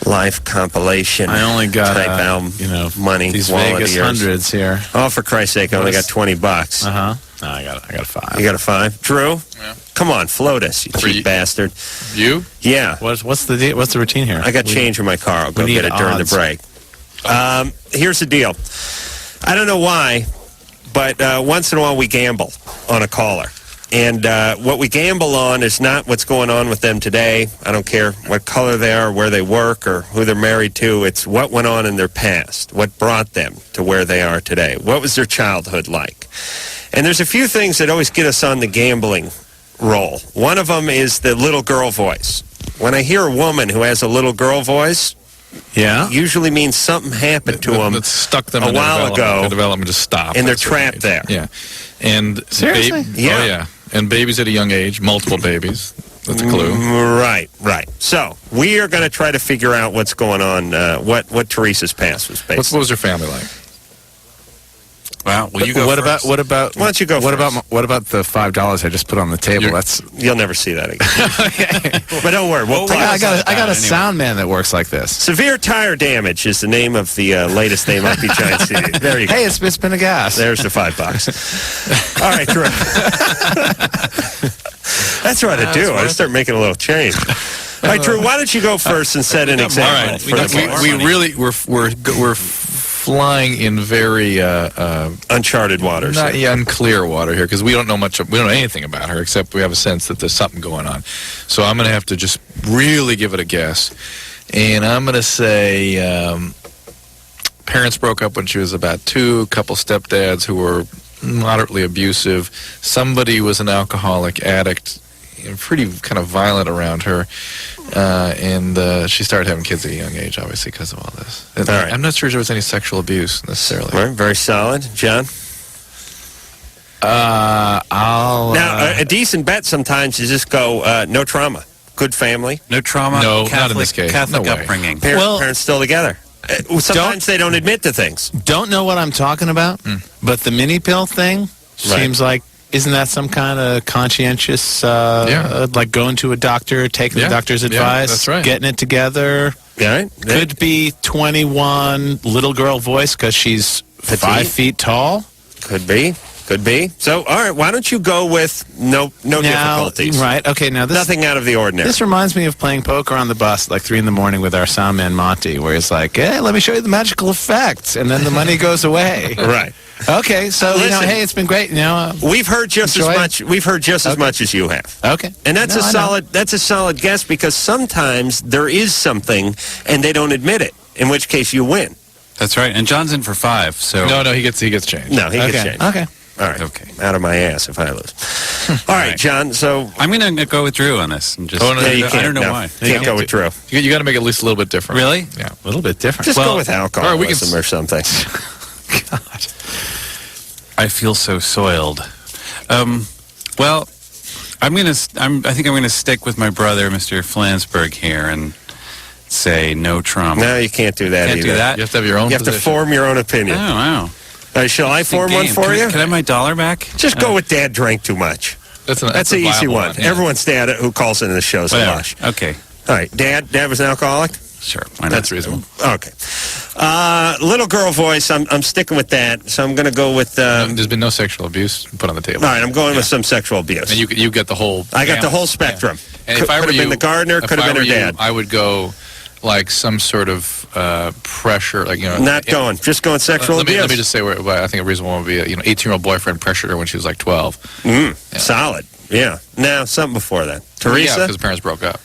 live compilation? I only got type album, money. These Vegas hundreds here. Oh, for Christ's sake! I only got $20. No, I got a 5. You got a 5, Drew? Yeah. Come on, float us, you cheap bastard. You? Yeah. What's the routine here? I got change in my car. I'll go get it during the break. Here's the deal. I don't know why, but once in a while we gamble on a caller. And what we gamble on is not what's going on with them today. I don't care what color they are, where they work, or who they're married to. It's what went on in their past, what brought them to where they are today. What was their childhood like? And there's a few things that always get us on the gambling roll. One of them is the little girl voice. When I hear a woman who has a little girl voice, usually means something happened to them stuck them a while ago. The development just stopped. And they're trapped there. Yeah. And seriously? Oh, yeah. And babies at a young age, multiple babies. That's a clue. Right. So we are going to try to figure out what's going on, what Teresa's past was based. What was her family like? Well, you go first. What about? Why don't you go first? What about the $5 I just put on the table? You'll never see that again. But don't worry. I got a sound man that works like this. Severe tire damage is the name of the latest They Might Be Giant CD. There you go. Hey, it's been a gas. There's the $5. All right, Drew. That's what I do. I just start making a little change. All right, Drew. Why don't you go first and set an example? All right. We really we're flying in very uncharted waters, not unclear water here, because we don't know anything about her except we have a sense that there's something going on. So I'm going to have to just really give it a guess, and I'm going to say parents broke up when she was about 2. A couple stepdads who were moderately abusive. Somebody was an alcoholic addict, pretty kind of violent around her. And she started having kids at a young age, obviously, because of all this. All right. I'm not sure there was any sexual abuse, necessarily. All right, very solid. John? I'll... Now, a decent bet sometimes is just go, no trauma. good family. No trauma. No, Catholic, not in this case. Catholic No way. upbringing. Parents still together. Sometimes they don't admit to things. Don't know what I'm talking about, but the mini pill thing seems like, isn't that some kind of conscientious, like going to a doctor, taking the doctor's advice, that's right. getting it together? Yeah, Could be 21, little girl voice because she's 5 feet tall. Could be. So, all right, why don't you go with no difficulties? Right, okay, now this... Nothing out of the ordinary. This reminds me of playing poker on the bus, like 3 in the morning with our sound man, Monty, where he's like, hey, let me show you the magical effects, and then the money goes away. Right. Okay, so, listen, hey, it's been great. We've heard just as much. We've heard just as much as you have. Okay. And that's a solid guess, because sometimes there is something and they don't admit it, in which case you win. That's right. And John's in for 5, so... No, he gets changed. No, he gets changed. Okay. All right. Okay. Out of my ass if I lose. All right, John, so... I'm going to go with Drew on this. And just, you can't. I don't know no. why. Can't go with Drew. You got to make it at least a little bit different. Really? Yeah. A little bit different. Just go with alcoholism or something. God. I feel so soiled. Well, I think I'm going to stick with my brother, Mr. Flansburgh, here, and say no trauma. No, you can't do that either. Do that? You have to have your own You have to form your own opinion. Oh, wow. Shall I form one for you? Can I have my dollar back? Just go with Dad drank too much. That's an easy one. Yeah. Everyone's dad who calls into the show is a lush. Okay. All right. Dad was an alcoholic? Sure. That's reasonable. Okay. Little girl voice, I'm sticking with that. So I'm going to go with... there's been no sexual abuse put on the table. All right, I'm going with some sexual abuse. And you get the whole... I got the whole spectrum. Yeah. And if I were could have been the gardener, could have been her dad. I would go like some sort of pressure, like, Not going. Just going sexual abuse. Let me just say where I think a reasonable one would be, 18-year-old boyfriend pressured her when she was like 12. Yeah. Solid. Yeah. Now, something before that. Teresa? Yeah, because the parents broke up.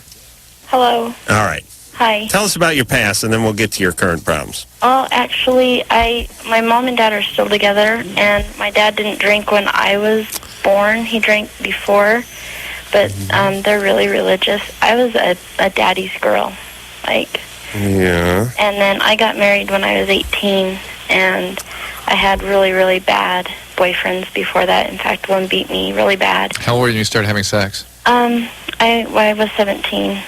Hello. All right. Hi. Tell us about your past, and then we'll get to your current problems. Well, actually, my mom and dad are still together, and my dad didn't drink when I was born. He drank before, but they're really religious. I was a daddy's girl, Yeah. And then I got married when I was 18, and I had really, really bad boyfriends before that. In fact, one beat me really bad. How old were you when you started having sex? I was 17.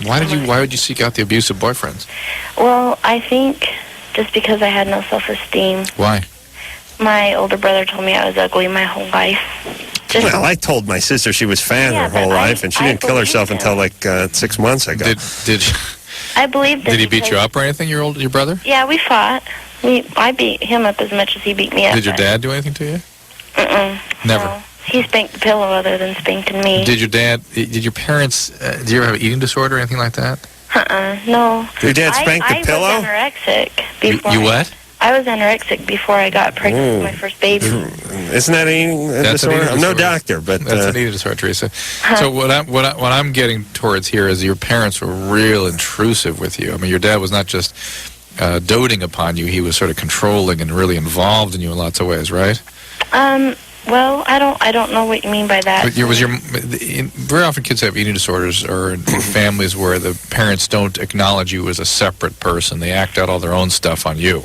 Why would you seek out the abusive boyfriends? Well, I think just because I had no self-esteem. Why? My older brother told me I was ugly my whole life. Well, I told my sister she was fat her whole life, and she didn't kill herself until 6 months ago. I believe that. Did he beat you up or anything, your brother? Yeah, we fought. I beat him up as much as he beat me up. Did your dad do anything to you? Never. No. He spanked the pillow other than spanking me. Did your parents, do you ever have an eating disorder or anything like that? No. Your dad spanked the pillow? I was anorexic before. You what? I was anorexic before I got pregnant with my first baby. Isn't that an eating disorder? I'm no doctor, but... That's an eating disorder, Teresa. So what I'm getting towards here is your parents were real intrusive with you. I mean, your dad was not just doting upon you. He was sort of controlling and really involved in you in lots of ways, right? Well, I don't know what you mean by that. Very often kids have eating disorders or in families where the parents don't acknowledge you as a separate person. They act out all their own stuff on you.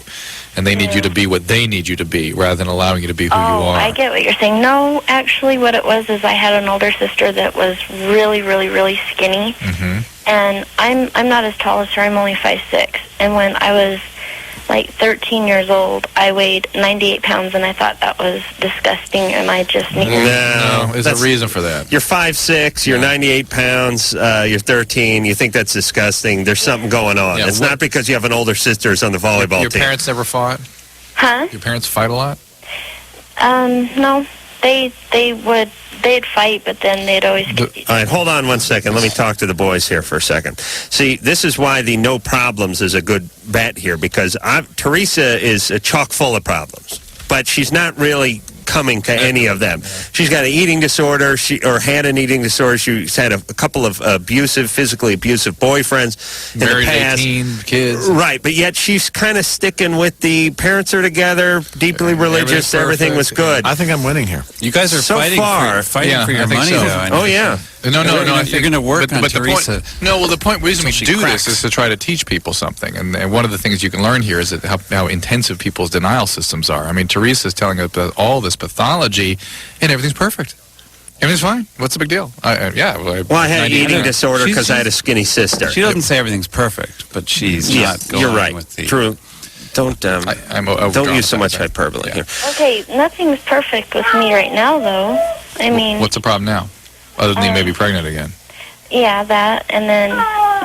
And they need you to be what they need you to be rather than allowing you to be who you are. I get what you're saying. No, actually what it was is I had an older sister that was really, really, really skinny. Mm-hmm. And I'm not as tall as her. I'm only 5'6". And when I was 13 years old, I weighed 98 pounds, and I thought that was disgusting, and I just needed... No, there's a reason for that. You're 5'6", you're 98 pounds, you're 13, you think that's disgusting. There's something going on. It's not because you have an older sister who's on the volleyball team. Your parents never fought? Huh? Your parents fight a lot? No. They'd fight, but then they'd always... All right, hold on 1 second. Let me talk to the boys here for a second. See, this is why the no problems is a good bet here, because Teresa is chock full of problems, but she's not really coming to any of them. She's got an eating disorder, or had an eating disorder. She's had a couple of physically abusive boyfriends in the past. 18 kids. Right, but yet she's kind of sticking with the parents are together, deeply religious, everything was good. I think I'm winning here. You guys are fighting for your money, though. Oh, yeah. No. You're going to work on Teresa. The reason we do this is to try to teach people something. And one of the things you can learn here is that how intensive people's denial systems are. I mean, Teresa's telling us about all this pathology, and everything's perfect. I mean, it's fine. What's the big deal? I had an eating disorder because I had a skinny sister. She doesn't say everything's perfect, but she's not going you're right. with the... True. Don't use so much hyperbole here. Okay, nothing's perfect with me right now, though. I mean... What's the problem now? Other than you may be pregnant again. Yeah, that, and then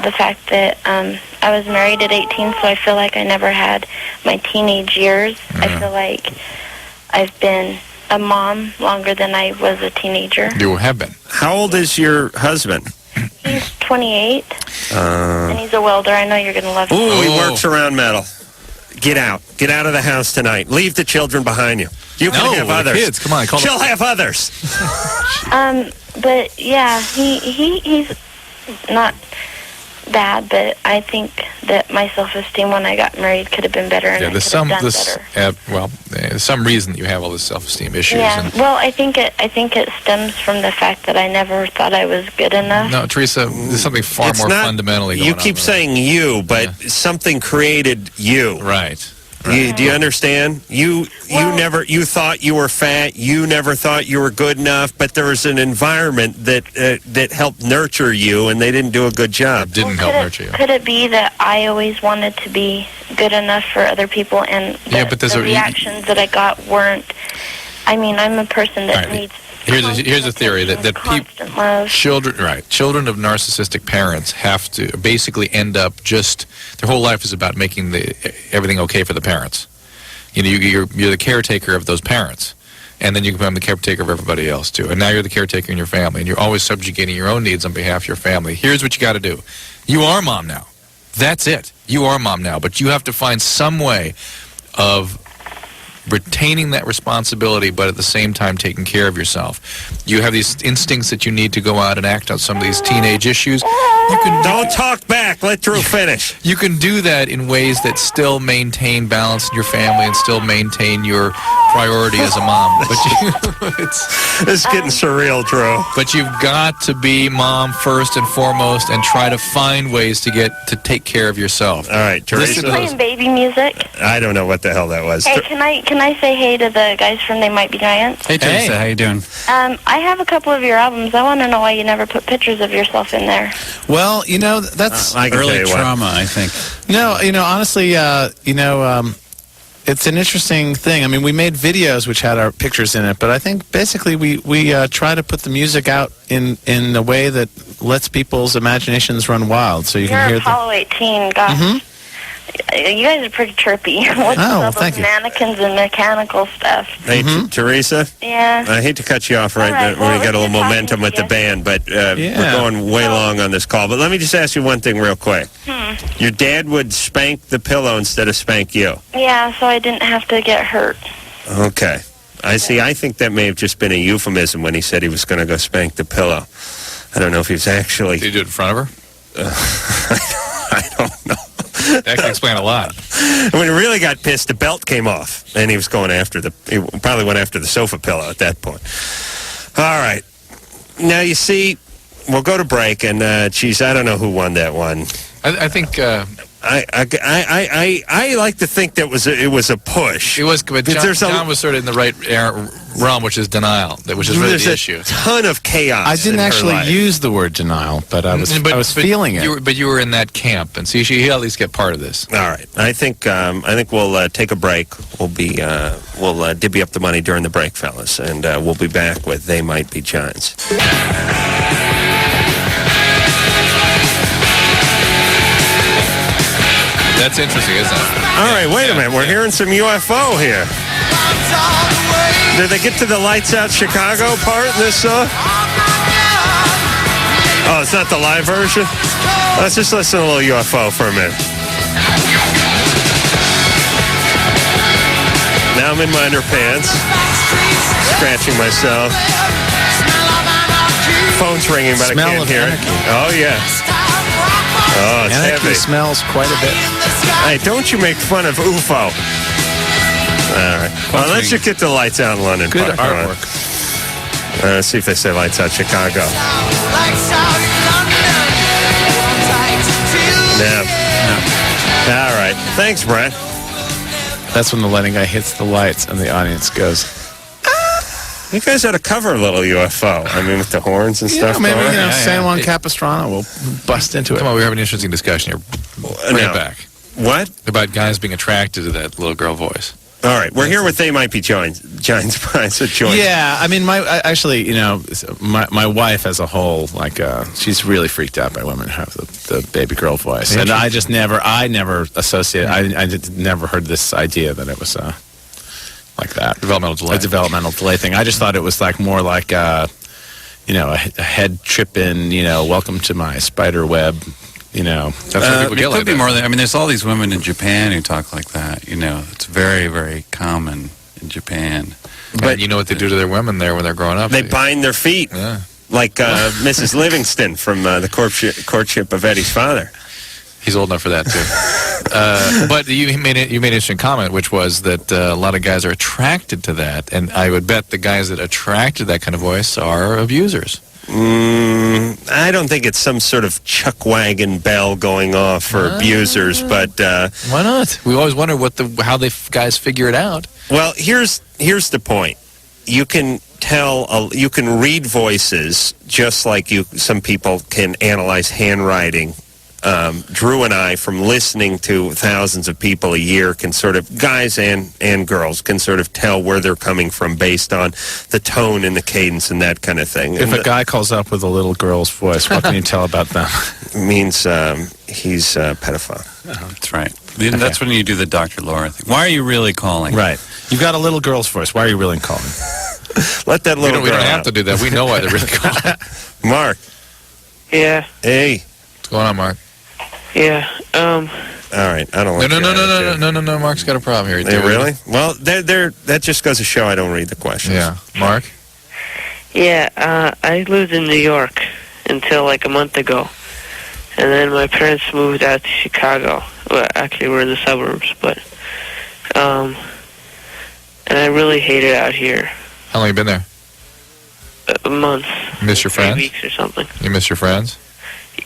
the fact that I was married at 18, so I feel like I never had my teenage years. I feel like I've been a mom longer than I was a teenager. You have been. How old is your husband? He's 28, and he's a welder. I know you're going to love him. Ooh, he works around metal. Get out. Get out of the house tonight. Leave the children behind you. You can have others. Kids, come on. She'll have others. But yeah, he's not bad, but I think that my self-esteem when I got married could have been better, and there's some reason that you have all this self-esteem issues. Yeah, well, I think it stems from the fact that I never thought I was good enough. No, Teresa, there's something far more fundamentally going on. You keep saying you, but something created you. Right. Do you understand? You thought you were fat. You never thought you were good enough. But there was an environment that helped nurture you, and they didn't do a good job. It didn't help nurture you. Could it be that I always wanted to be good enough for other people, and the reactions that I got weren't? I mean, I'm a person that needs. Here's a theory that children of narcissistic parents have to basically end up their whole life is about making everything okay for the parents. You know, you're the caretaker of those parents, and then you become the caretaker of everybody else too. And now you're the caretaker in your family, and you're always subjugating your own needs on behalf of your family. Here's what you got to do: you are mom now. That's it. You are mom now, but you have to find some way of retaining that responsibility, but at the same time taking care of yourself. You have these instincts that you need to go out and act out some of these teenage issues. Don't talk back. Let Drew finish. You can do that in ways that still maintain balance in your family and still maintain your priority as a mom. But this is getting surreal, Drew. But you've got to be mom first and foremost, and try to find ways to take care of yourself. All right, Teresa. Are you playing baby music? I don't know what the hell that was. Hey, can I say hey to the guys from They Might Be Giants? Hey, Teresa, how you doing? I have a couple of your albums. I want to know why you never put pictures of yourself in there. Well, that's early trauma, I think. No, honestly, it's an interesting thing. I mean, we made videos which had our pictures in it, but I think basically we try to put the music out in a way that lets people's imaginations run wild, so you can hear Apollo 18, gosh. Mm-hmm. You guys are pretty chirpy. What's all those mannequins and mechanical stuff? Hey, Teresa? Yeah? I hate to cut you off when we got a little momentum with the band, but we're going way long on this call. But let me just ask you one thing real quick. Your dad would spank the pillow instead of spank you. Yeah, so I didn't have to get hurt. Okay. I see. I think that may have just been a euphemism when he said he was going to go spank the pillow. I don't know if he was actually... Did he do it in front of her? I don't know. That can explain a lot. When he really got pissed, the belt came off, and he was going after he probably went after the sofa pillow at that point. All right. Now, you see, we'll go to break, and, geez, I don't know who won that one. I think... I like to think that it was a push. It was, but John was sort of in the right realm, which is denial, which is really the issue. There's a ton of chaos. I didn't actually use the word denial, but I was feeling it. But you were in that camp, and so you at least get part of this. All right, I think we'll take a break. We'll divvy up the money during the break, fellas, and we'll be back with They Might Be Giants. That's interesting, isn't it? All right, wait a minute. We're hearing some UFO here. Did they get to the Lights Out Chicago part in this song? Oh, it's not the live version? Let's just listen to a little UFO for a minute. Now I'm in my underpants, scratching myself. Phone's ringing, but I can't hear it. Oh, yeah. Oh, it's Anarchy heavy. Smells quite a bit. Hey, don't you make fun of UFO. All right. Well, let's just get the Lights Out in London. Good artwork. Let's see if they say Lights Out Chicago. No. All right. Thanks, Brett. That's when the lighting guy hits the lights and the audience goes, You guys ought to cover a little UFO. I mean, with the horns and stuff. Maybe San Juan Capistrano will bust into it. Come on, we're having an interesting discussion here. Bring it back. What? About guys being attracted to that little girl voice. All right, we're here with They Might Be Giants. Yeah, I mean, my wife as a whole, she's really freaked out by women who have the baby girl voice, and I never associate. I never heard this idea that it was like that developmental delay. A developmental delay thing. I just thought it was more like a head tripping. Welcome to my spider web. That's what people get like. It could be more than. I mean, there's all these women in Japan who talk like that. It's very, very common in Japan. But you know what they do to their women there when they're growing up? They bind their feet, like Mrs. Livingston from the courtship of Eddie's father. He's old enough for that too. But you made an interesting comment, which was that a lot of guys are attracted to that, and I would bet the guys that attract to that kind of voice are abusers. I don't think it's some sort of chuck wagon bell going off for abusers, but why not? We always wonder how guys figure it out. Well, here's the point. You can you can read voices just like some people can analyze handwriting. Drew and I, from listening to thousands of people a year, can sort of, guys and girls, can sort of tell where they're coming from based on the tone and the cadence and that kind of thing. If a guy calls up with a little girl's voice, what can you tell about them? It means he's a pedophile. Oh, that's right. That's when you do the Dr. Laura thing. Why are you really calling? Right. You've got a little girl's voice. Why are you really calling? Let that little girl We don't out. have to do that. We know why they're really calling. Mark. Yeah. Hey. What's going on, Mark? Yeah. All right. I don't. No. Mark's got a problem here. Hey, really? Well, that just goes to show I don't read the questions. Yeah. Mark. Yeah. I lived in New York until like a month ago, and then my parents moved out to Chicago. Well, actually, we're in the suburbs, but and I really hate it out here. How long you been there? A month. You miss your friends? 3 weeks or something. You miss your friends?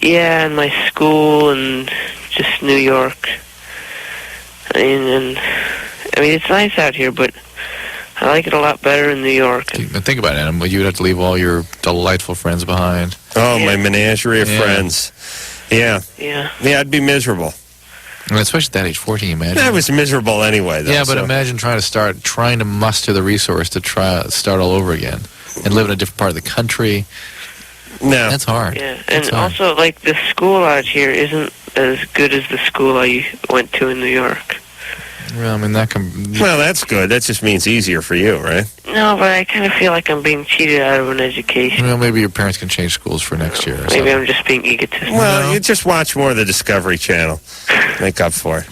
Yeah, and my school and just New York. I mean, it's nice out here, but I like it a lot better in New York. Think about it, Adam. You would have to leave all your delightful friends behind. Oh, yeah. My menagerie of friends. Yeah. Yeah. Yeah, I'd be miserable. I mean, especially at that age, 14, imagine. I was miserable anyway, though. Yeah, but imagine trying to muster the resource to start all over again and live in a different part of the country. No. That's hard. Yeah, and also, like, the school out here isn't as good as the school I went to in New York. Well, I mean, Well, that's good. That just means easier for you, right? No, but I kind of feel like I'm being cheated out of an education. Well, maybe your parents can change schools for next year or maybe I'm just being egotistical. Well, you just watch more of the Discovery Channel. Make up for it.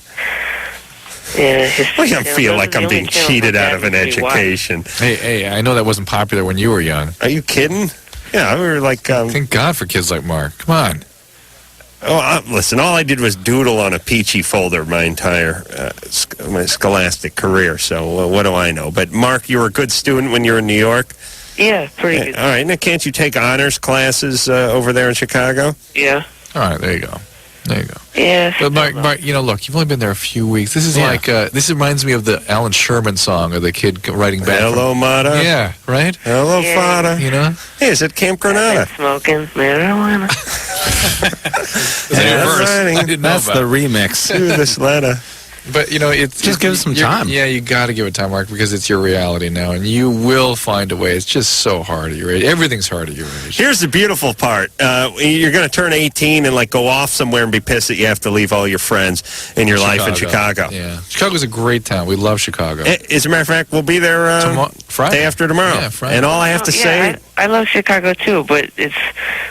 Yeah, I don't feel like I'm being cheated out of an education. Hey, I know that wasn't popular when you were young. Are you kidding? Yeah, we were like... Thank God for kids like Mark. Come on. Oh, listen, all I did was doodle on a peachy folder my entire my scholastic career, so what do I know? But, Mark, you were a good student when you were in New York? Yeah, pretty good. All right, now can't you take honors classes over there in Chicago? Yeah. All right, there you go. There you go. Yeah. But Mark, look, you've only been there a few weeks. This is this reminds me of the Alan Sherman song of the kid writing back. Hello, Mata. Yeah, right? Hello, Fada. You know? Hey, is it Camp Granada? Smoking marijuana. That's the remix. To this letter. But, it's... Just give it some time. Yeah, you got to give it time, Mark, because it's your reality now, and you will find a way. It's just so hard at your age. Everything's hard at your age. Here's the beautiful part. You're going to turn 18 and, go off somewhere and be pissed that you have to leave all your friends in your life in Chicago. Yeah. Chicago's a great town. We love Chicago. As a matter of fact, we'll be there Friday. Day after tomorrow. Yeah, Friday. And all I have to say... I love Chicago, too, but it's,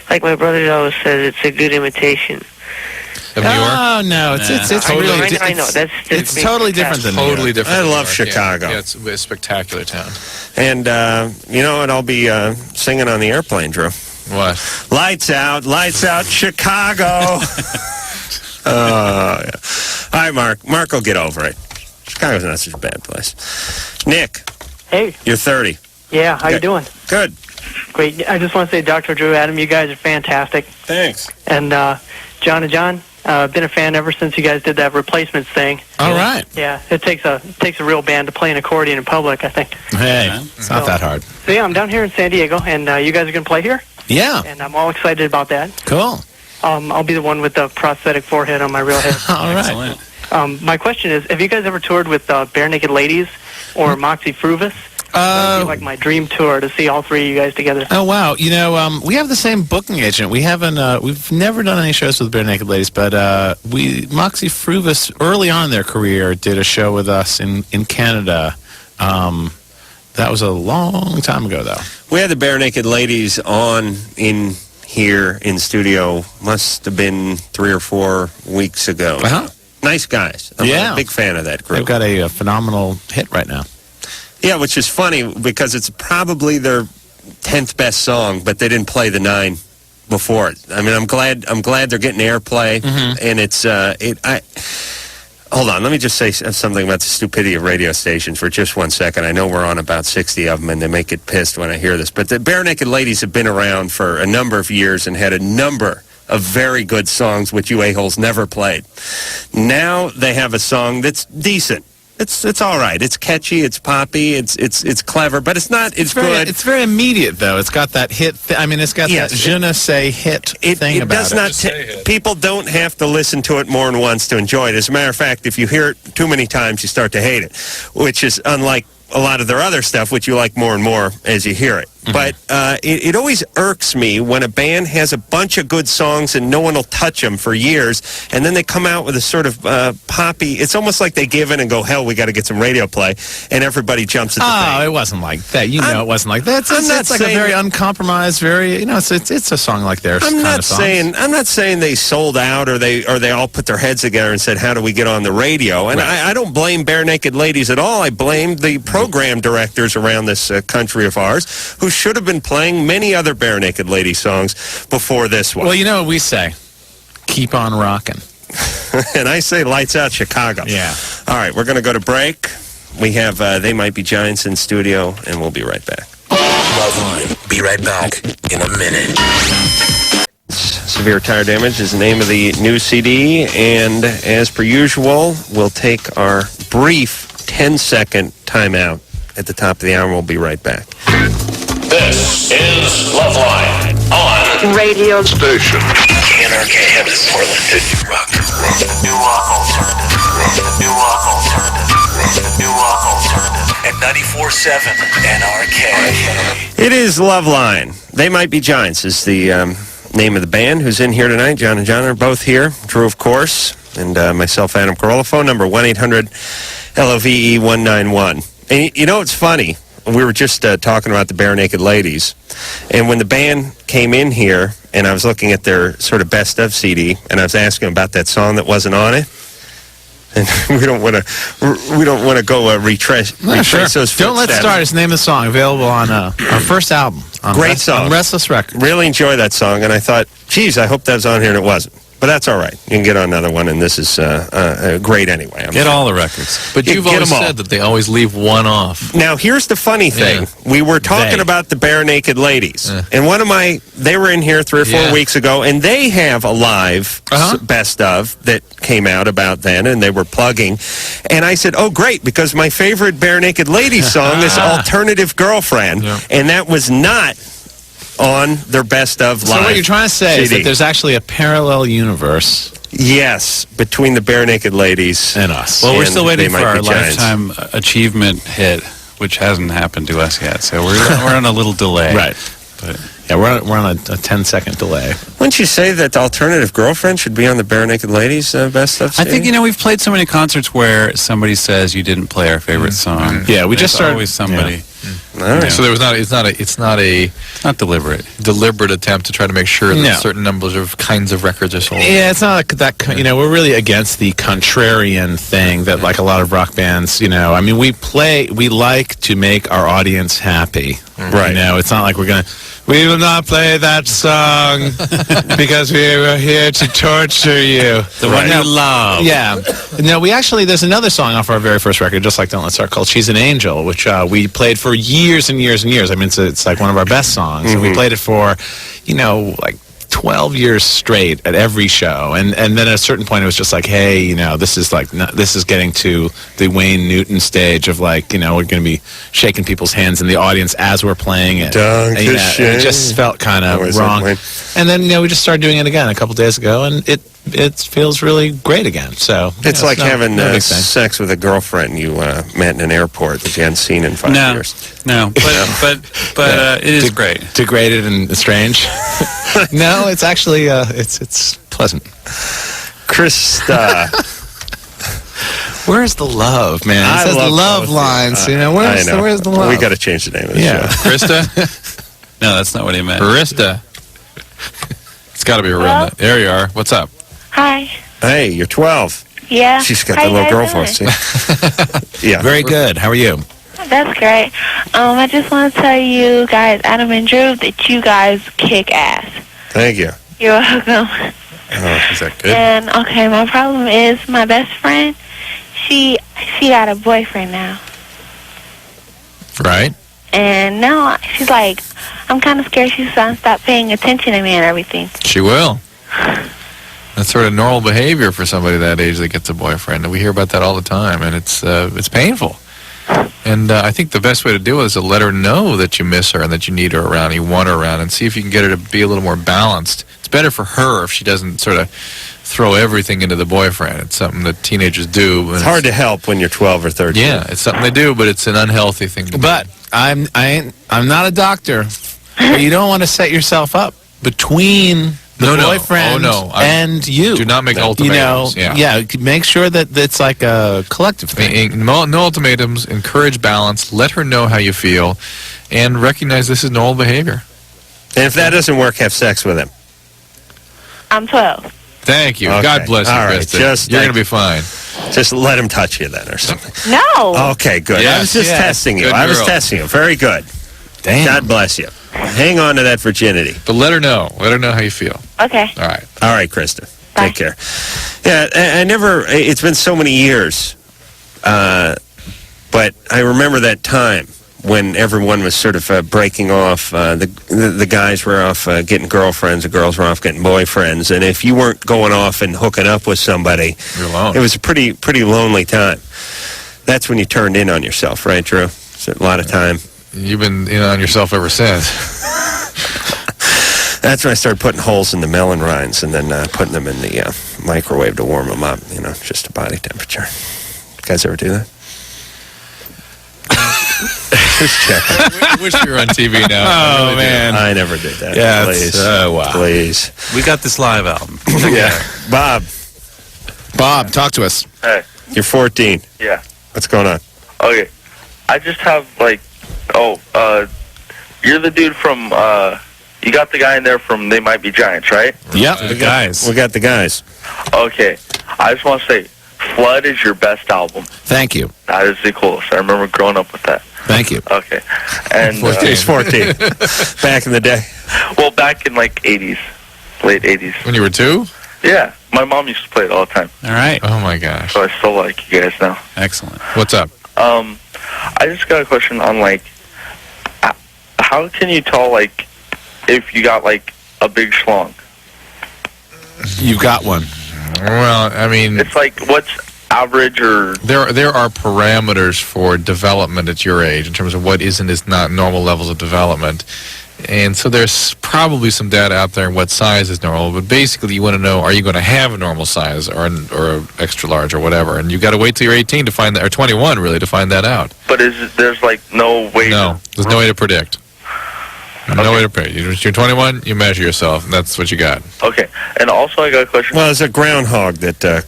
like my brother always says, it's a good imitation. Of New York? Oh, no. It's totally different. I know. It's totally different than New York. Totally different. I love Chicago. Yeah, it's a spectacular town. And, you know what? I'll be singing on the airplane, Drew. What? Lights out, Chicago. Yeah. All right, Mark. Mark will get over it. Chicago's not such a bad place. Nick. Hey. You're 30. Yeah, how you doing? Good. Great. I just want to say, Dr. Drew, Adam, you guys are fantastic. Thanks. And John and John, Been a fan ever since you guys did that Replacements thing. All right. Yeah, it takes a real band to play an accordion in public, I think. Hey, it's not that hard. So yeah, I'm down here in San Diego, and you guys are going to play here? Yeah. And I'm all excited about that. Cool. I'll be the one with the prosthetic forehead on my real head. All right. My question is, have you guys ever toured with Bare Naked Ladies or Moxie Fruvis? That would be like my dream tour, to see all three of you guys together. Oh wow! You know, we have the same booking agent. We haven't, we've never done any shows with Bare Naked Ladies, but Moxie Fruvis early on in their career did a show with us in Canada. That was a long time ago, though. We had the Bare Naked Ladies on in here in studio. Must have been 3 or 4 weeks ago. Nice guys. I'm a big fan of that group. They've got a phenomenal hit right now. Yeah, which is funny because it's probably their 10th best song, but they didn't play the 9 before it. I mean, I'm glad they're getting airplay, and it's hold on, let me just say something about the stupidity of radio stations for just 1 second. I know we're on about 60 of them, and they may get pissed when I hear this, but the Bare Naked Ladies have been around for a number of years and had a number of very good songs which you a-holes never played. Now they have a song that's decent. It's all right. It's catchy. It's poppy. It's clever, but it's not. It's good. It's very immediate, though. It's got that hit. I mean, it's got that je ne sais hit thing about it. People don't have to listen to it more than once to enjoy it. As a matter of fact, if you hear it too many times, you start to hate it, which is unlike a lot of their other stuff, which you like more and more as you hear it. But it always irks me when a band has a bunch of good songs and no one will touch them for years, and then they come out with a sort of poppy. It's almost like they give in and go, hell, we got to get some radio play, and everybody jumps at the thing. Oh, it wasn't like that. It wasn't like that. It's like a very uncompromised, very, it's a song like theirs. I'm not saying they sold out or they all put their heads together and said, how do we get on the radio? And I don't blame Bare Naked Ladies at all. I blame the program directors around this country of ours who should have been playing many other Bare Naked Lady songs before this one. Well, you know what we say? Keep on rocking. And I say lights out Chicago. Yeah. All right, we're going to go to break. We have They Might Be Giants in studio, and we'll be right back. Loveline. Be right back in a minute. Severe Tire Damage is the name of the new CD, and as per usual, we'll take our brief 10-second timeout at the top of the hour. We'll be right back. This is Loveline on radio station. NRK Heaven, Portland. New rock alternative. New rock alternative. New rock alternative. At 94.7 NRK. It is Loveline. They Might Be Giants is the name of the band who's in here tonight. John and John are both here. Drew, of course, and myself, Adam Carolla. Phone number 1-800-LOVE-191. And you know, it's funny. We were just talking about the Bare Naked Ladies, and when the band came in here, and I was looking at their sort of best of CD, and I was asking about that song that wasn't on it, and we don't want to go retrace those footsteps. Don't Let's Start. It's the name of the song, available on our first album. Great song. On Restless Records. Really enjoy that song, and I thought, geez, I hope that was on here, and it wasn't. But that's all right. You can get on another one, and this is great anyway. Get all the records. But you've always said that they always leave one off. Now, here's the funny thing. Yeah. We were talking about the Bare Naked Ladies, and they were in here 3 or 4 weeks ago, and they have a live best of that came out about then, and they were plugging. And I said, oh, great, because my favorite Bare Naked Ladies song is Alternative Girlfriend, and that was not on their best of live. So what you're trying to say is that there's actually a parallel universe. Yes, between the Bare Naked Ladies and us. Well, we're still waiting for our lifetime achievement hit, which hasn't happened to us yet. So we're on a little delay. Right. But yeah, we're on a 10-second delay. Wouldn't you say that the Alternative Girlfriend should be on the Bare Naked Ladies best of? I think we've played so many concerts where somebody says you didn't play our favorite song. Yeah, we just started. Always somebody. Yeah. Right. So it's not deliberate attempt to try to make sure that certain numbers of kinds of records are sold. Yeah, it's not like that. We're really against the contrarian thing that like a lot of rock bands. I mean, we like to make our audience happy. Right. It's not like we will not play that song because we were here to torture you. The one you love. Yeah. No, there's another song off our very first record, just like Don't Let's Start, called She's an Angel, which we played for years and years and years. I mean, it's like one of our best songs. And we played it for, like 12 years straight at every show, and then at a certain point it was just like, hey, this is this is getting to the Wayne Newton stage of we're going to be shaking people's hands in the audience as we're playing it. It just felt kind of wrong. And then we just started doing it again a couple days ago, and it feels really great again. So it's like having sex with a girlfriend you met in an airport that you hadn't seen in 5 years. No, but it is great. Degraded and strange. No, it's actually it's pleasant. Krista. Where's the love, man? It says Loveline. Where's the love? We got to change the name of the show. Krista? No, that's not what he meant. Barista. It's got to be a real name. There you are. What's up? Hi. Hey, you're 12. Yeah. She's got the little girl voice. Yeah. Very good. How are you? That's great. I just want to tell you guys, Adam and Drew, that you guys kick ass. Thank you. You're welcome. Oh, is that good? And, okay, my problem is my best friend, she got a boyfriend now. Right. And now she's like, I'm kind of scared she's going to stop paying attention to me and everything. She will. That's sort of normal behavior for somebody that age that gets a boyfriend. And we hear about that all the time, and it's painful. And I think the best way to do it is to let her know that you miss her and that you need her around, you want her around, and see if you can get her to be a little more balanced. It's better for her if she doesn't sort of throw everything into the boyfriend. It's something that teenagers do. It's hard to help when you're 12 or 13. Yeah, it's something they do, but it's an unhealthy thing to do. But I'm not a doctor. But you don't want to set yourself up between the boyfriend and you. Do not make ultimatums. Make sure that it's like a collective thing. No ultimatums. Encourage balance. Let her know how you feel, and recognize this is normal behavior. And if that doesn't work, have sex with him. I'm 12. Thank you. Okay. God bless you, Krista. You're going to be fine. Just let him touch you then or something. No. Okay, good. Yes, I was just testing you. I was testing you. Very good. Damn. God bless you. Hang on to that virginity. But let her know. Let her know how you feel. Okay. All right. All right, Krista. Bye. Take care. Yeah, it's been so many years, but I remember that time when everyone was sort of breaking off. The guys were off getting girlfriends, the girls were off getting boyfriends, and if you weren't going off and hooking up with somebody, you're alone. It was a pretty lonely time. That's when you turned in on yourself, right, Drew? It's a lot of time. You've been in on yourself ever since. That's when I started putting holes in the melon rinds and then putting them in the microwave to warm them up, just to body temperature. You guys ever do that? Just checking. I wish we were on TV now. Oh, really man. I never did that. Yeah, please. Wow. Please. We got this live album. Yeah. Bob, talk to us. Hey. You're 14. Yeah. What's going on? Okay. I just have, you're the dude from, you got the guy in there from They Might Be Giants, right? Yep, the guys. We got the guys. Okay. I just want to say, Flood is your best album. Thank you. That is the coolest. I remember growing up with that. Thank you. Okay. And He's 14. Back in the day. Well, back in, 80s. Late 80s. When you were 2? Yeah. My mom used to play it all the time. All right. Oh, my gosh. So I still like you guys now. Excellent. What's up? I just got a question on, how can you tell, if you got, a big schlong? You've got one. Well, I mean... It's what's average or... There are parameters for development at your age in terms of what is and is not normal levels of development. And so there's probably some data out there on what size is normal, but basically you want to know, are you going to have a normal size or extra large or whatever? And you've got to wait till you're 18 to find that, or 21 really, to find that out. But there's no way... No, there's no way to predict. Okay. No way to predict. You're 21, you measure yourself, and that's what you got. Okay. And also I got a question... Well, there's a groundhog that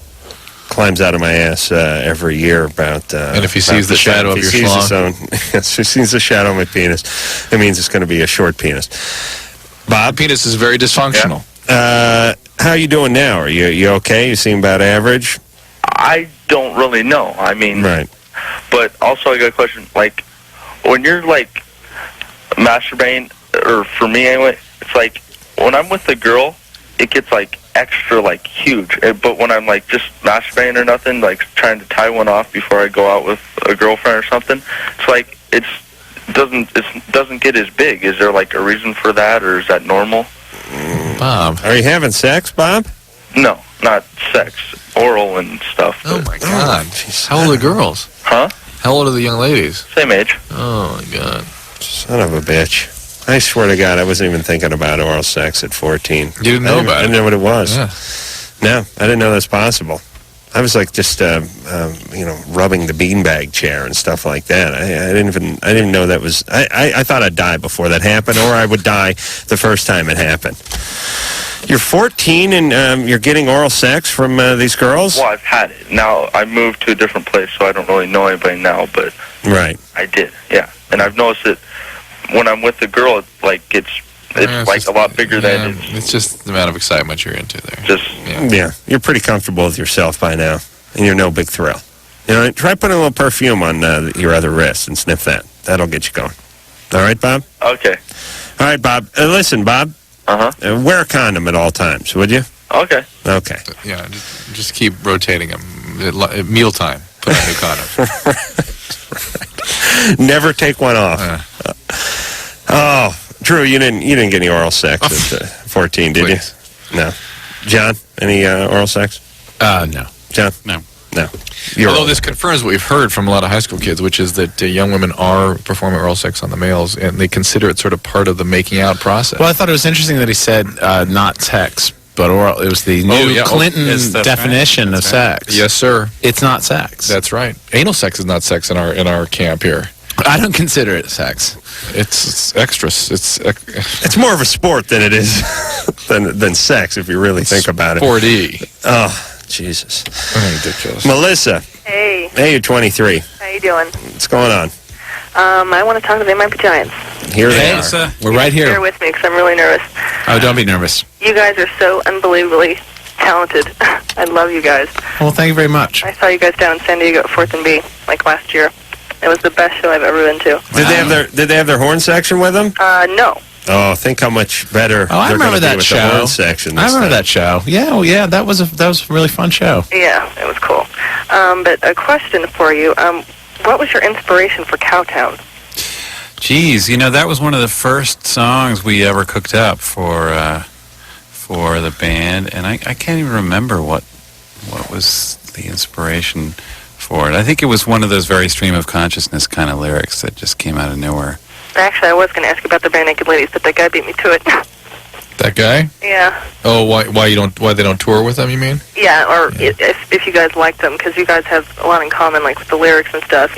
climbs out of my ass every year about... and if he sees the shadow of your schlong? Yes, if he sees the shadow of my penis, it means it's going to be a short penis. Bob? The penis is very dysfunctional. Yeah. How you doing now? Are you okay? You seem about average? I don't really know. I mean... Right. But also I got a question, when you're, masturbating, or for me anyway, it's when I'm with a girl, it gets, extra, huge. But when I'm, just masturbating or nothing, trying to tie one off before I go out with a girlfriend or something, it's it doesn't get as big. Is there, a reason for that, or is that normal? Bob. Are you having sex, Bob? No, not sex. Oral and stuff. Oh, my God. How old are the girls? Huh? How old are the young ladies? Same age. Oh, my God. Son of a bitch. I swear to God, I wasn't even thinking about oral sex at 14. You didn't know about it? I didn't know what it was. Yeah. No, I didn't know that's possible. I was like just, rubbing the beanbag chair and stuff like that. I didn't even know that was. I thought I'd die before that happened, or I would die the first time it happened. You're 14 and you're getting oral sex from these girls? Well, I've had it. Now I moved to a different place, so I don't really know anybody now. But right, I did. Yeah, and I've noticed that when I'm with the girl, it's like a lot bigger than it's just the amount of excitement you're into there. Yeah, you're pretty comfortable with yourself by now, and you're no big thrill. You know, try putting a little perfume on your other wrist and sniff that. That'll get you going. All right, Bob? Okay. All right, Bob. Listen, Bob. Uh-huh. Wear a condom at all times, would you? Okay. Okay. Yeah, just keep rotating them. At mealtime, put on a new condom. Never take one off. Drew, you didn't get any oral sex at 14, did you? No. John, any oral sex? No. John? No. Although this confirms what we've heard from a lot of high school kids, which is that young women are performing oral sex on the males, and they consider it sort of part of the making out process. Well, I thought it was interesting that he said not sex, but oral. It was the new Clinton definition of sex. Yes, sir. It's not sex. That's right. Anal sex is not sex in our camp here. I don't consider it sex. It's extras. It's more of a sport than it is than sex, if you really think about it. 4D. Oh, Jesus. Ridiculous. Melissa. Hey. Hey, you're 23. How you doing? What's going on? I want to talk to the Miami Giants. Here they are. Melissa, we're right here. Bear with me because I'm really nervous. Oh, don't be nervous. You guys are so unbelievably talented. I love you guys. Well, thank you very much. I saw you guys down in San Diego at 4th and B, like last year. It was the best show I've ever been to. Did they have their horn section with them? No. Oh, think how much better. Oh, I remember that show. The horn section I remember that show. Yeah, well, yeah, that was a really fun show. Yeah, it was cool. But a question for you. What was your inspiration for Cowtown? Geez, that was one of the first songs we ever cooked up for the band, and I can't even remember what was the inspiration for it. I think it was one of those very stream of consciousness kind of lyrics that just came out of nowhere. Actually, I was going to ask you about the Bare Naked Ladies, but that guy beat me to it. That guy? Yeah. Oh, why they don't tour with them, you mean? Yeah, or if you guys like them, because you guys have a lot in common, like with the lyrics and stuff,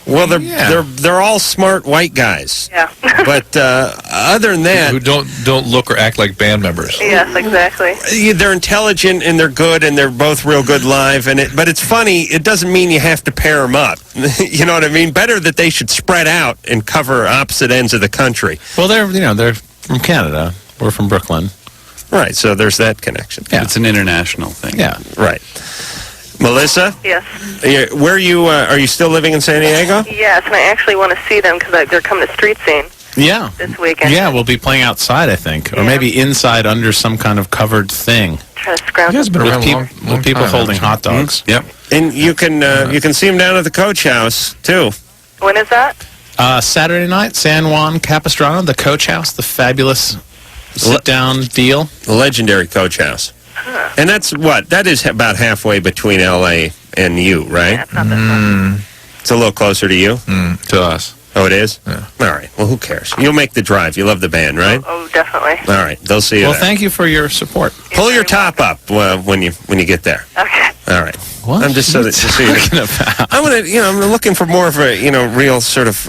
Well, they're all smart white guys. Yeah. But other than that, who don't look or act like band members. Yes, exactly. They're intelligent and they're good and they're both real good live. But it's funny. It doesn't mean you have to pair them up. You know what I mean? Better that they should spread out and cover opposite ends of the country. Well, they're from Canada. We're from Brooklyn. Right. So there's that connection. Yeah. It's an international thing. Yeah. Right. Melissa? Yes. Where are you still living in San Diego? Yes, and I actually want to see them because they're coming to Street Scene. Yeah. This weekend. Yeah, we'll be playing outside, I think, or maybe inside under some kind of covered thing. Try to scrounge. You guys have been around with people holding hot dogs. Mm-hmm. Yep. And you can see them down at the Coach House too. When is that? Saturday night, San Juan Capistrano, the Coach House, the fabulous sit-down deal. The legendary Coach House. Huh. And that is about halfway between L.A. and you, right? Yeah, it's not that far. It's a little closer to you? To us. Oh, it is? Yeah. All right. Well, who cares? You'll make the drive. You love the band, right? Oh, definitely. All right. They'll see you Well, there. thank you for your support. Pull your top up when you get there. Okay. All right. What? I'm just so that I'm looking for more of a real sort of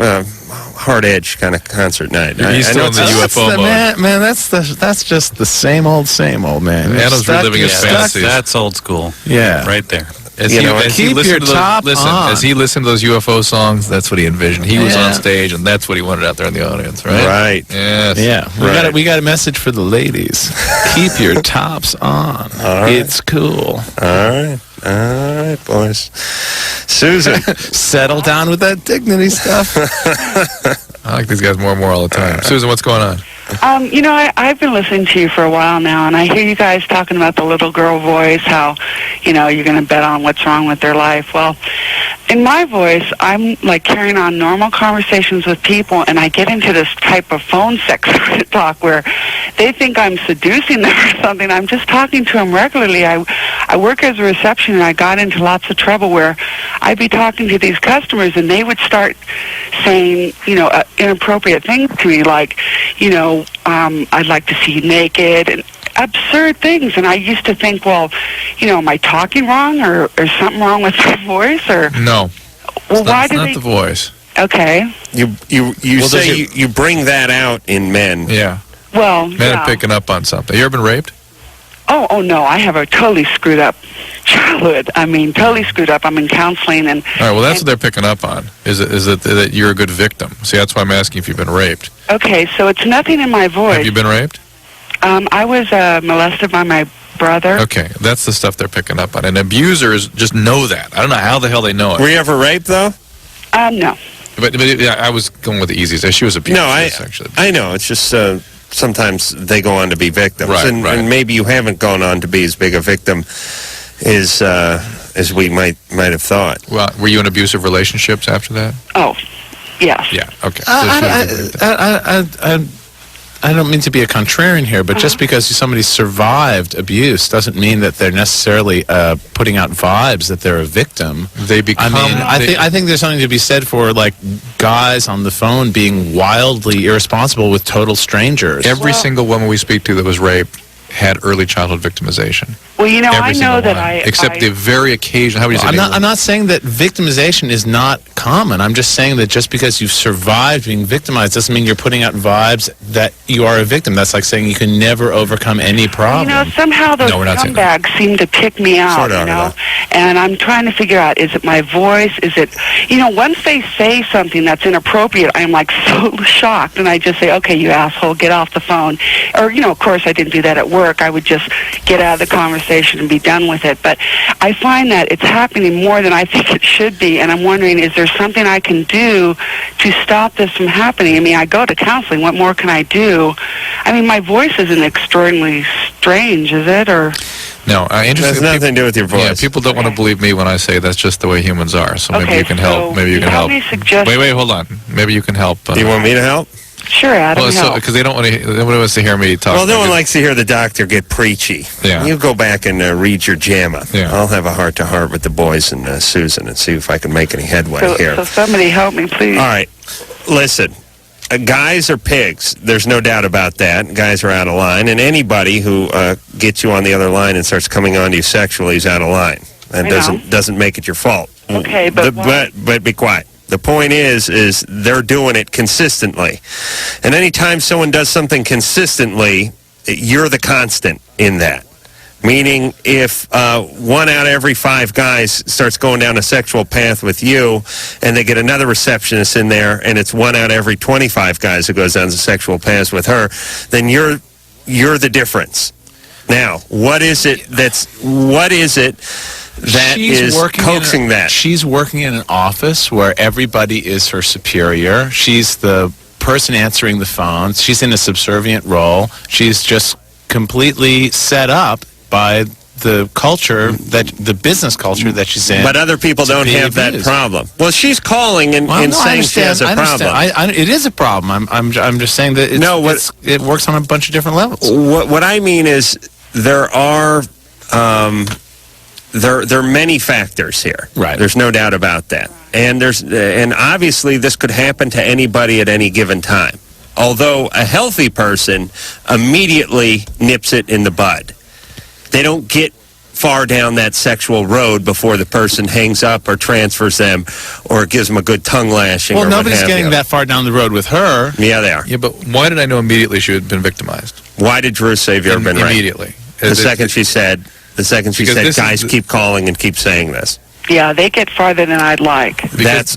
hard edge kind of concert night. He's still in the UFO mode. Man, that's just the same old, man. Adam's reliving his fantasies. That's old school. Yeah. Right there. As he listened to those UFO songs, that's what he envisioned. He was on stage, and that's what he wanted out there in the audience, right? Right. Yes. Yeah. We got a message for the ladies. Keep your tops on. Right. It's cool. All right, boys. Susan. Settle down with that dignity stuff. I like these guys more and more all the time. Susan, what's going on? You know, I've been listening to you for a while now, and I hear you guys talking about the little girl voice, how, you know, you're going to bet on what's wrong with their life. Well, in my voice, I'm like carrying on normal conversations with people, and I get into this type of phone sex talk where they think I'm seducing them or something. I'm just talking to them regularly. I work as a reception, and I got into lots of trouble where I'd be talking to these customers, and they would start saying, you know, inappropriate things to me, like, you know, I'd like to see you naked, and absurd things. And I used to think, well, you know, am I talking wrong, or something wrong with my voice, or no? Well, why do they? It's not the voice. Okay. You say you bring that out in men. Yeah. Well, men are picking up on something. You ever been raped? Oh no! I have a totally screwed up childhood. I mean, totally screwed up. I'm in counseling, and all right. Well, that's what they're picking up on. Is it that you're a good victim? See, that's why I'm asking if you've been raped. Okay, so it's nothing in my voice. Have you been raped? I was molested by my brother. Okay, that's the stuff they're picking up on. And abusers just know that. I don't know how the hell they know it. Were you ever raped, though? No. But yeah, I was going with the easiest. She was abused. No, I know. It's just sometimes they go on to be victims. Right, and maybe you haven't gone on to be as big a victim as we might have thought. Well, were you in abusive relationships after that? Oh, yes. Yeah, okay. I don't mean to be a contrarian here, but just because somebody survived abuse doesn't mean that they're necessarily putting out vibes that they're a victim. They become. I mean, I think there's something to be said for like guys on the phone being wildly irresponsible with total strangers. Every single woman we speak to that was raped had early childhood victimization. Well, you know, I know that except the very occasion. How would you say? I'm not saying that victimization is not common. I'm just saying that just because you've survived being victimized doesn't mean you're putting out vibes that you are a victim. That's like saying you can never overcome any problem. You know, somehow those scumbags seem to pick me out, you know, and I'm trying to figure out, is it my voice? Is it, you know, once they say something that's inappropriate, I'm like so shocked, and I just say, okay, you asshole, get off the phone. Or, you know, of course I didn't do that at work. I would just get out of the conversation and be done with it. But I find that it's happening more than I think it should be, and I'm wondering, is there something I can do to stop this from happening? I mean, I go to counseling. What more can I do? I mean, my voice isn't extraordinarily strange, is it? Or no, interesting. It has nothing to do with your voice. Yeah, people don't want to believe me when I say that's just the way humans are. So maybe you can help. Maybe you can help. Wait, hold on. Maybe you can help. Do you want me to help? Sure, Adam. Well, because they don't want to. Nobody wants to hear me talk. Well, no one likes to hear the doctor get preachy. Yeah. You go back and read your JAMA. Yeah. I'll have a heart-to-heart with the boys and Susan and see if I can make any headway here. So somebody help me, please. All right. Listen, guys are pigs. There's no doubt about that. Guys are out of line, and anybody who gets you on the other line and starts coming on to you sexually is out of line. That doesn't make it your fault. Okay, but be quiet. The point is they're doing it consistently. And anytime someone does something consistently, you're the constant in that. Meaning if 1 out of every 5 guys starts going down a sexual path with you and they get another receptionist in there and it's 1 out of every 25 guys who goes down a sexual path with her, then you're the difference. Now, what is it that is coaxing that? She's working in an office where everybody is her superior. She's the person answering the phone. She's in a subservient role. She's just completely set up by the culture, the business culture that she's in. But other people don't have that problem. Well, she's calling and saying she has a problem. It is a problem. I'm just saying that it works on a bunch of different levels. What I mean is there are many factors here. Right. There's no doubt about that. And obviously this could happen to anybody at any given time. Although a healthy person immediately nips it in the bud. They don't get far down that sexual road before the person hangs up or transfers them or gives them a good tongue lashing. Well, nobody's getting that far down the road with her. Yeah, they are. Yeah, but why did I know immediately she had been victimized? Why did Drew say you've ever been raped? Immediately. The second she said, guys keep calling and keep saying this. Yeah, they get farther than I'd like.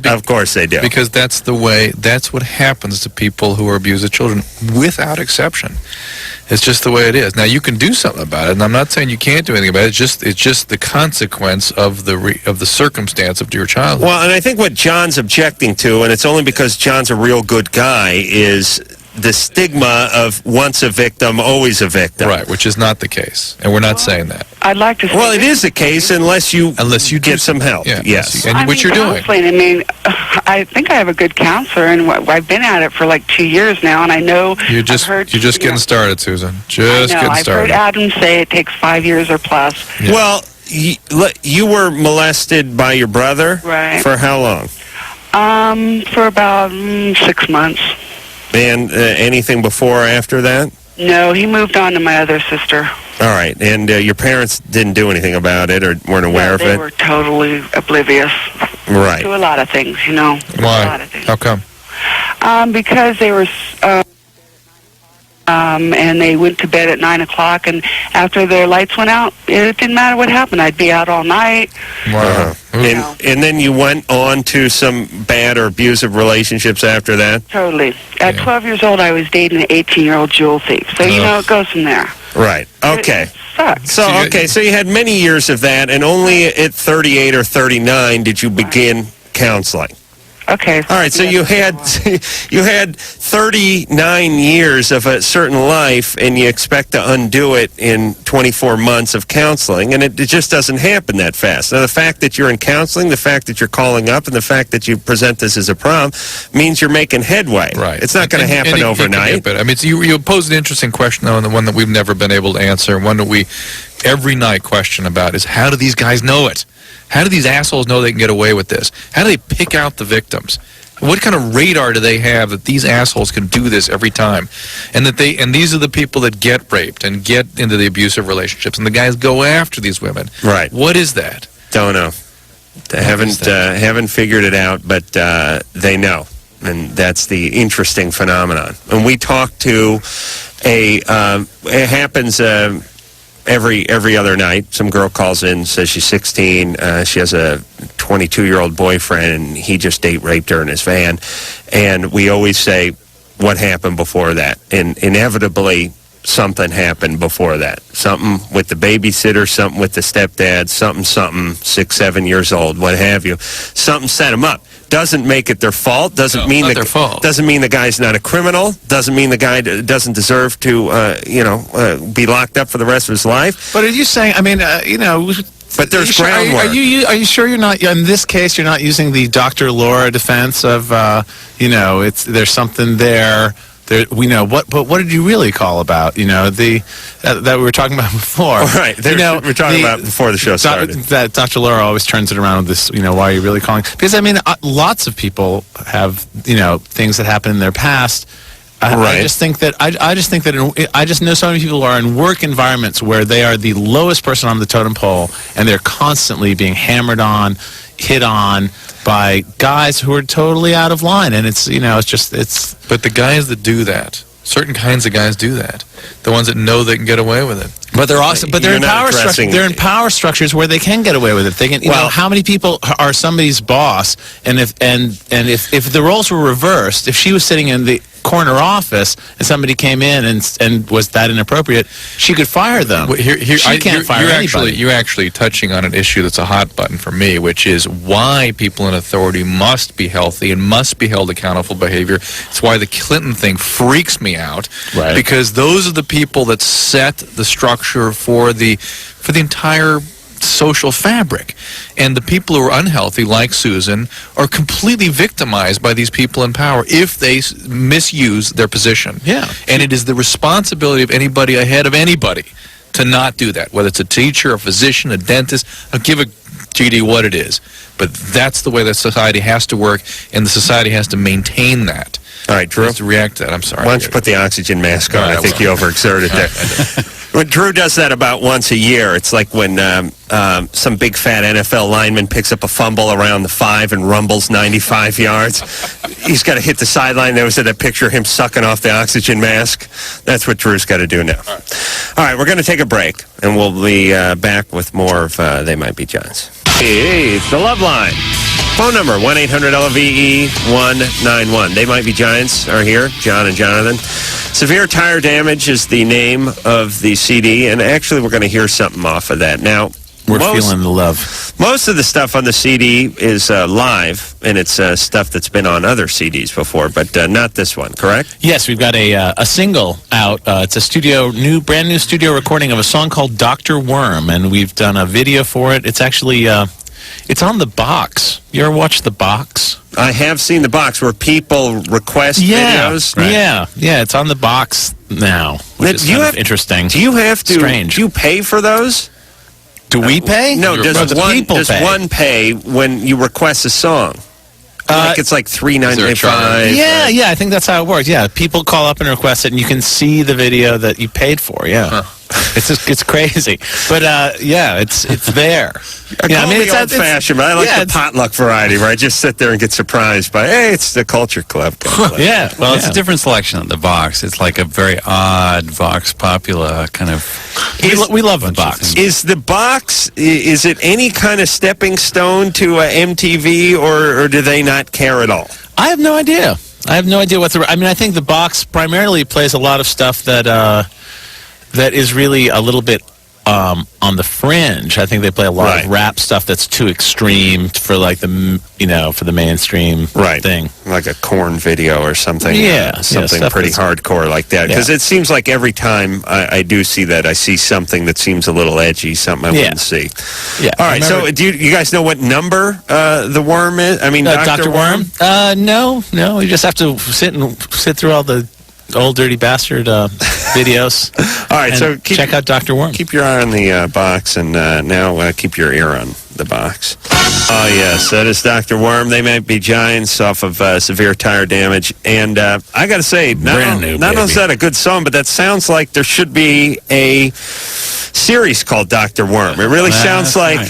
Of course they do. Because that's what happens to people who are abused children, without exception. It's just the way it is. Now, you can do something about it, and I'm not saying you can't do anything about it. It's just the consequence of the circumstance of your child. Well, and I think what John's objecting to, and it's only because John's a real good guy, is the stigma of once a victim, always a victim. Right, which is not the case, and we're not saying that. I'd like to say Well, it is the case unless you get some help. Yeah, yes. which you're doing. I mean, I think I have a good counselor, and I've been at it for like 2 years now, and I know you're just getting started, Susan. Just getting started. I've heard Adam say it takes 5 years or plus. Yeah. Well, you were molested by your brother? Right. For how long? For about 6 months. And anything before or after that? No, he moved on to my other sister. All right. And your parents didn't do anything about it or weren't aware of it? They were totally oblivious. Right. To a lot of things, you know. Why? A lot of things. How come? Because they were... and they went to bed at 9 o'clock, and after their lights went out, it didn't matter what happened. I'd be out all night. Wow. And then you went on to some bad or abusive relationships after that? Totally. At 12 years old, I was dating an 18-year-old jewel thief. So, you know, it goes from there. Right. Okay. It sucks. So you had many years of that, and only at 38 or 39 did you begin counseling. Okay. All right, so you had 39 years of a certain life, and you expect to undo it in 24 months of counseling, and it just doesn't happen that fast. Now, the fact that you're in counseling, the fact that you're calling up, and the fact that you present this as a problem means you're making headway. Right. It's not going to happen overnight. I mean, you posed an interesting question, though, and the one that we've never been able to answer, and one that we every night question about is, how do these guys know it? How do these assholes know they can get away with this? How do they pick out the victims? What kind of radar do they have that these assholes can do this every time? And these are the people that get raped and get into the abusive relationships, and the guys go after these women. Right. What is that? Don't know. They haven't figured it out, but they know. And that's the interesting phenomenon. And we talked to it happens every other night. Some girl calls in, says she's 16. She has a 22-year-old boyfriend, and he just date raped her in his van. And we always say, what happened before that? And inevitably, something happened before that. Something with the babysitter, something with the stepdad, something, 6, 7 years old, what have you. Something set them up. Doesn't make it their fault. Doesn't mean their fault. Doesn't mean the guy's not a criminal. Doesn't mean the guy doesn't deserve to, be locked up for the rest of his life. But are you saying? I mean, But there's groundwork. Are you sure you're not? In this case, you're not using the Dr. Laura defense of, there's something there. We know what, but what did you really call about? That we were talking about before. Right. We're talking about before the show started. That Dr. Laura always turns it around with this. Why are you really calling? Because lots of people have things that happen in their past. I just think that I just know so many people who are in work environments where they are the lowest person on the totem pole, and they're constantly being hammered on, hit on by guys who are totally out of line, and it's. But the guys that do that, certain kinds of guys do that. The ones that know they can get away with it. But they're also, they're in power structures. They're in power structures where they can get away with it. They can, how many people are somebody's boss? And if the roles were reversed, if she was sitting in the corner office and somebody came in and was that inappropriate, she could fire them. She can't fire anybody. You're actually touching on an issue that's a hot button for me, which is why people in authority must be healthy and must be held accountable for behavior. It's why the Clinton thing freaks me out, right? Because those are the people that set the structure for the entire social fabric, and the people who are unhealthy, like Susan, are completely victimized by these people in power if they misuse their position. Yeah. And it is the responsibility of anybody ahead of anybody to not do that, whether it's a teacher, a physician, a dentist. I'll give a GD what it is, but that's the way that society has to work, and the society has to maintain that. All right, Drew. To react to that, I'm sorry. Why don't you put the oxygen mask on? I think you overexerted there. When Drew does that about once a year, it's like when some big fat NFL lineman picks up a fumble around the 5 and rumbles 95 yards. He's got to hit the sideline. There was that picture of him sucking off the oxygen mask. That's what Drew's got to do now. All right, we're going to take a break, and we'll be back with more of They Might Be Giants. Hey, it's the Loveline. Phone number, 1-800-LOVE-191. They Might Be Giants are here, John and Jonathan. Severe Tire Damage is the name of the CD, and actually we're going to hear something off of that. Now, We're feeling the love. Most of the stuff on the CD is live, and it's stuff that's been on other CDs before, but not this one, correct? Yes, we've got a single out. It's a brand new studio recording of a song called Dr. Worm, and we've done a video for it. It's actually, it's on The Box. You ever watch The Box? I have seen The Box where people request videos. Right. Yeah, it's on The Box now, which is kind of interesting. Do you have to? Strange. Do you pay for those? Do we pay? No, does one pay when you request a song? It's like $3.95. Yeah, I think that's how it works. Yeah, people call up and request it, and you can see the video that you paid for. Yeah, it's crazy, but it's there. It's old-fashioned, but I like the potluck variety where I just sit there and get surprised by, hey, it's the Culture Club. Yeah, well, it's a different selection of The Box. It's like a very odd Vox Popula kind of. We love The Box. Is The Box? Is it any kind of stepping stone to MTV, or do they not care at all? I have no idea. I think The Box primarily plays a lot of stuff that is really a little bit on the fringe. I think they play a lot of rap stuff that's too extreme for like for the mainstream thing, like a Korn video or something. Something pretty hardcore like that. Because it seems like every time I do see that, I see something that seems a little edgy, something I wouldn't see. Yeah. All right. So do you guys know what number the Worm is? I mean, Dr. Worm. No. You just have to sit through all the Old Dirty Bastard videos. All right, so check out Dr. Worm. Keep your eye on the box, and now keep your ear on the box. Oh, yes, that is Dr. Worm. They might be giants off of severe tire damage. And I got to say, not only is that a good song, but that sounds like there should be a series called Dr. Worm. It really sounds like...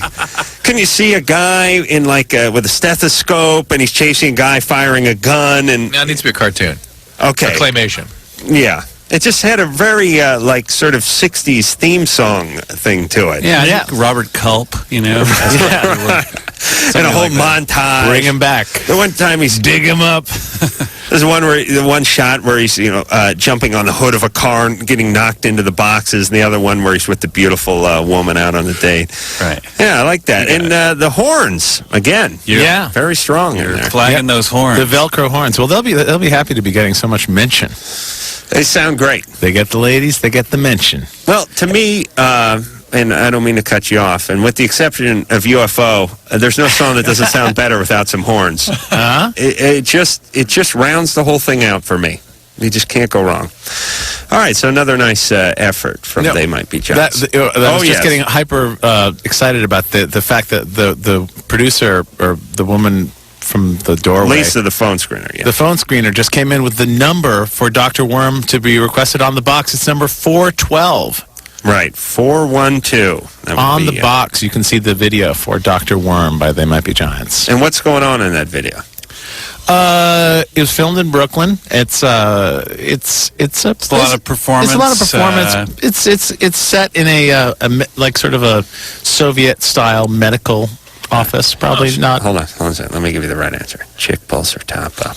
Can you see a guy in with a stethoscope, and he's chasing a guy firing a gun? And that needs to be a cartoon. Okay. A claymation. Yeah. It just had a very, sort of 60s theme song thing to it. Yeah. Robert Culp, And a whole montage. Bring him back. The one time he's... Dig him up. There's one shot where he's, jumping on the hood of a car and getting knocked into the boxes, and the other one where he's with the beautiful woman out on the date. Right. Yeah, I like that. And the horns, again. Very strong in there. Flagging those horns. The Velcro horns. Well, they'll be happy to be getting so much mention. They sound great. They get the ladies, they get the mention. Well, to me, and I don't mean to cut you off, and with the exception of UFO, there's no song that doesn't sound better without some horns. It just rounds the whole thing out for me. You just can't go wrong. All right, so another nice effort from They Might Be Giants. I was just getting hyper excited about the fact that the producer, or the woman from the doorway. Lisa, the phone screener, The phone screener just came in with the number for Dr. Worm to be requested on the box. It's number 412. Right, 412. On the box, you can see the video for Dr. Worm by They Might Be Giants. And what's going on in that video? It was filmed in Brooklyn. It's a lot of performance. It's a lot of performance. It's set in a sort of a Soviet-style medical office, probably not. Hold on a second. Let me give you the right answer. Chick pulls her top up.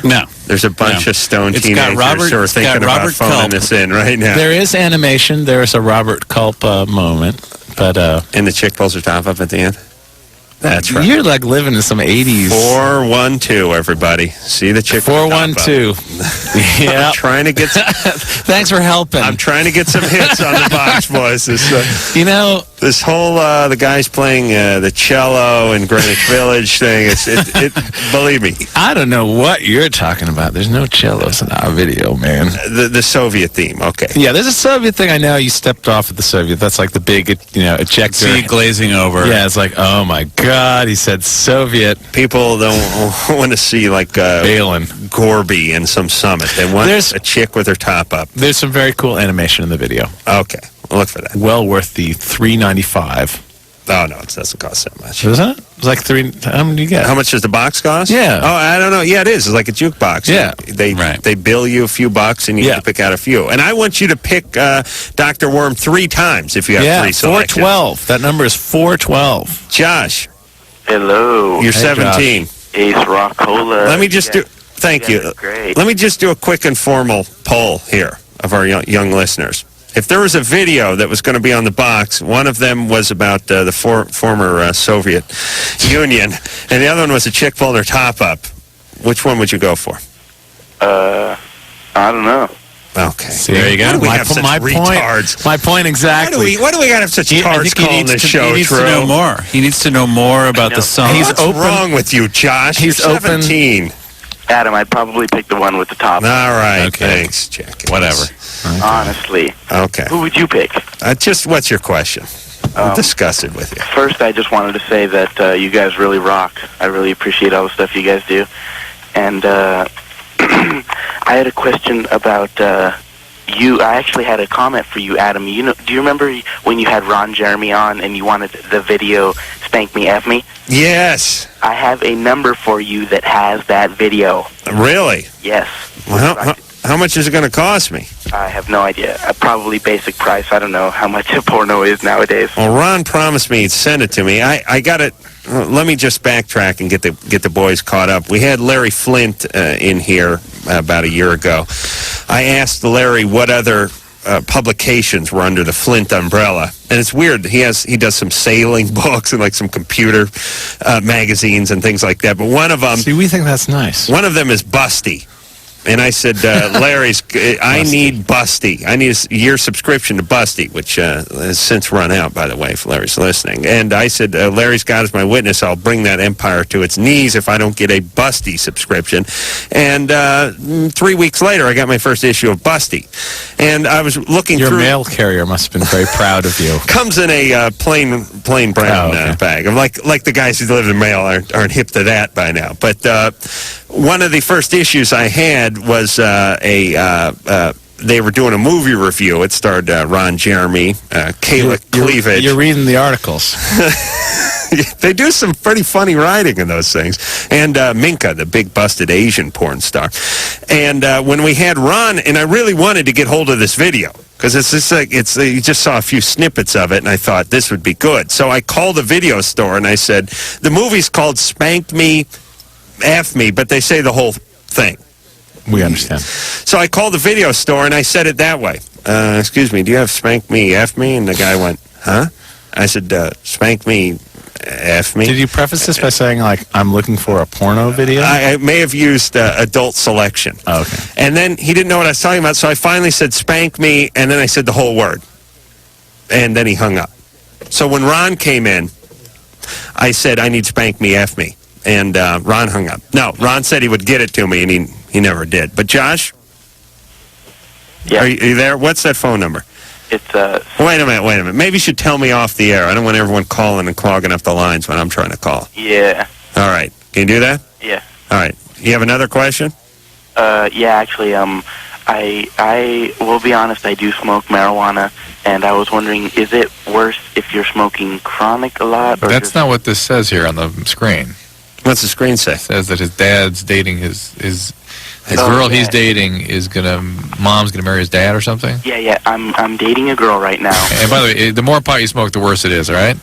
No. There's a bunch of stone teenagers who are thinking about phoning this in right now. There is animation. There's a Robert Culp moment. But and the chick pulls her top up at the end? That's right. You're like living in some 80s. 412, everybody. See the chick. 412. Yeah. I'm trying to get Thanks for helping. I'm trying to get some hits on the box, boys. This whole the guys playing the cello in Greenwich Village thing. It believe me. I don't know what you're talking about. There's no cellos in our video, man. The Soviet theme. Okay. Yeah, there's a Soviet thing. I know you stepped off at the Soviet. That's like the big ejector. See glazing over. Yeah, it's like, oh my God, he said Soviet. People don't want to see like Balin Gorby in some summit. They want a chick with her top up. There's some very cool animation in the video. Okay, we'll look for that. Well worth the $3.95. Oh no, it doesn't cost that much. Isn't it? It's like how much do you get? How much does the box cost? Yeah. Oh, I don't know. Yeah, it is. It's like a jukebox. Yeah. They bill you a few bucks and you get to pick out a few. And I want you to pick Dr. Worm 3 times if you have 3 selections. 412. That number is 412. Josh. Hello. You're 17. Josh. Ace Rockola. Let me just Thank you. Great. Let me just do a quick informal poll here of our young listeners. If there was a video that was going to be on the box, one of them was about the former Soviet Union, and the other one was a chick pulling her top up. Which one would you go for? I don't know. Okay. See, there you go. My point exactly. Why do we got to have such tards calling this show? He needs to know more. He needs to know more about the song. What's wrong with you, Josh? He's 17. Adam, I'd probably pick the one with the top. All right. Okay. Thanks, Jack. Whatever. Okay. Honestly. Okay. Who would you pick? Just what's your question? I'll discuss it with you. First, I just wanted to say that you guys really rock. I really appreciate all the stuff you guys do. And I had a question about you. I actually had a comment for you, Adam. Do you remember when you had Ron Jeremy on and you wanted the video "Spank Me, F Me"? Yes. I have a number for you that has that video. Really? Yes. Well, how much is it going to cost me? I have no idea. Probably basic price. I don't know how much a porno is nowadays. Well, Ron promised me he'd send it to me. I got it. Let me just backtrack and get the boys caught up. We had Larry Flint in here about a year ago. I asked Larry what other publications were under the Flint umbrella, and it's weird. He does some sailing books and like some computer magazines and things like that. But one of them, see, we think that's nice. One of them is Busty. And I said, Larry's, I need Busty. I need a year subscription to Busty, which has since run out, by the way, if Larry's listening. And I said, Larry's God is my witness. I'll bring that empire to its knees if I don't get a Busty subscription. And 3 weeks later, I got my first issue of Busty. And I was looking through... Your mail carrier must have been very proud of you. Comes in a plain brown bag. Like the guys who deliver the mail aren't hip to that by now. But one of the first issues I had was they were doing a movie review. It starred Ron Jeremy, Kayla Cleavage. You're reading the articles. They do some pretty funny writing in those things. And Minka, the big busted Asian porn star. And when we had Ron, and I really wanted to get hold of this video, because it's just like you just saw a few snippets of it, and I thought this would be good. So I called the video store and I said, the movie's called Spank Me, F Me, but they say the whole thing. We understand. So I called the video store and I said it that way. Excuse me, do you have Spank Me, F Me? And the guy went, huh? I said, Spank Me, F Me. Did you preface this by saying, like, I'm looking for a porno video? I may have used adult selection. Oh, okay. And then he didn't know what I was talking about, so I finally said Spank Me, and then I said the whole word. And then he hung up. So when Ron came in, I said, I need Spank Me, F Me. And Ron hung up. No, Ron said he would get it to me, and he never did. But Josh? Yeah. Are you there? What's that phone number? It's Wait a minute. Maybe you should tell me off the air. I don't want everyone calling and clogging up the lines when I'm trying to call. Yeah. All right. Can you do that? Yeah. All right. You have another question? Yeah, actually, I will be honest, I do smoke marijuana, and I was wondering, is it worse if you're smoking chronic a lot? Or That's not what this says here on the screen. What's the screen say? It says that his dad's dating his girl he's dating mom's gonna marry his dad or something. Yeah. I'm dating a girl right now. And by the way, the more pot you smoke, the worse it is. All right.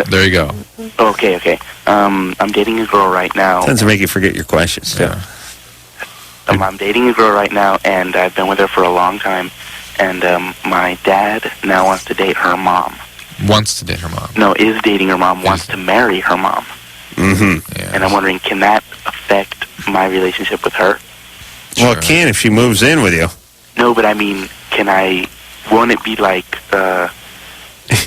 There you go. Okay. I'm dating a girl right now. Tends to make you forget your questions. Yeah. I'm dating a girl right now, and I've been with her for a long time. And my dad now wants to date her mom. Wants to date her mom? No, is dating her mom. Wants to marry her mom. Mm-hmm. Yes. And I'm wondering, can that affect my relationship with her? Well, it can if she moves in with you. No, but I mean, won't it be like...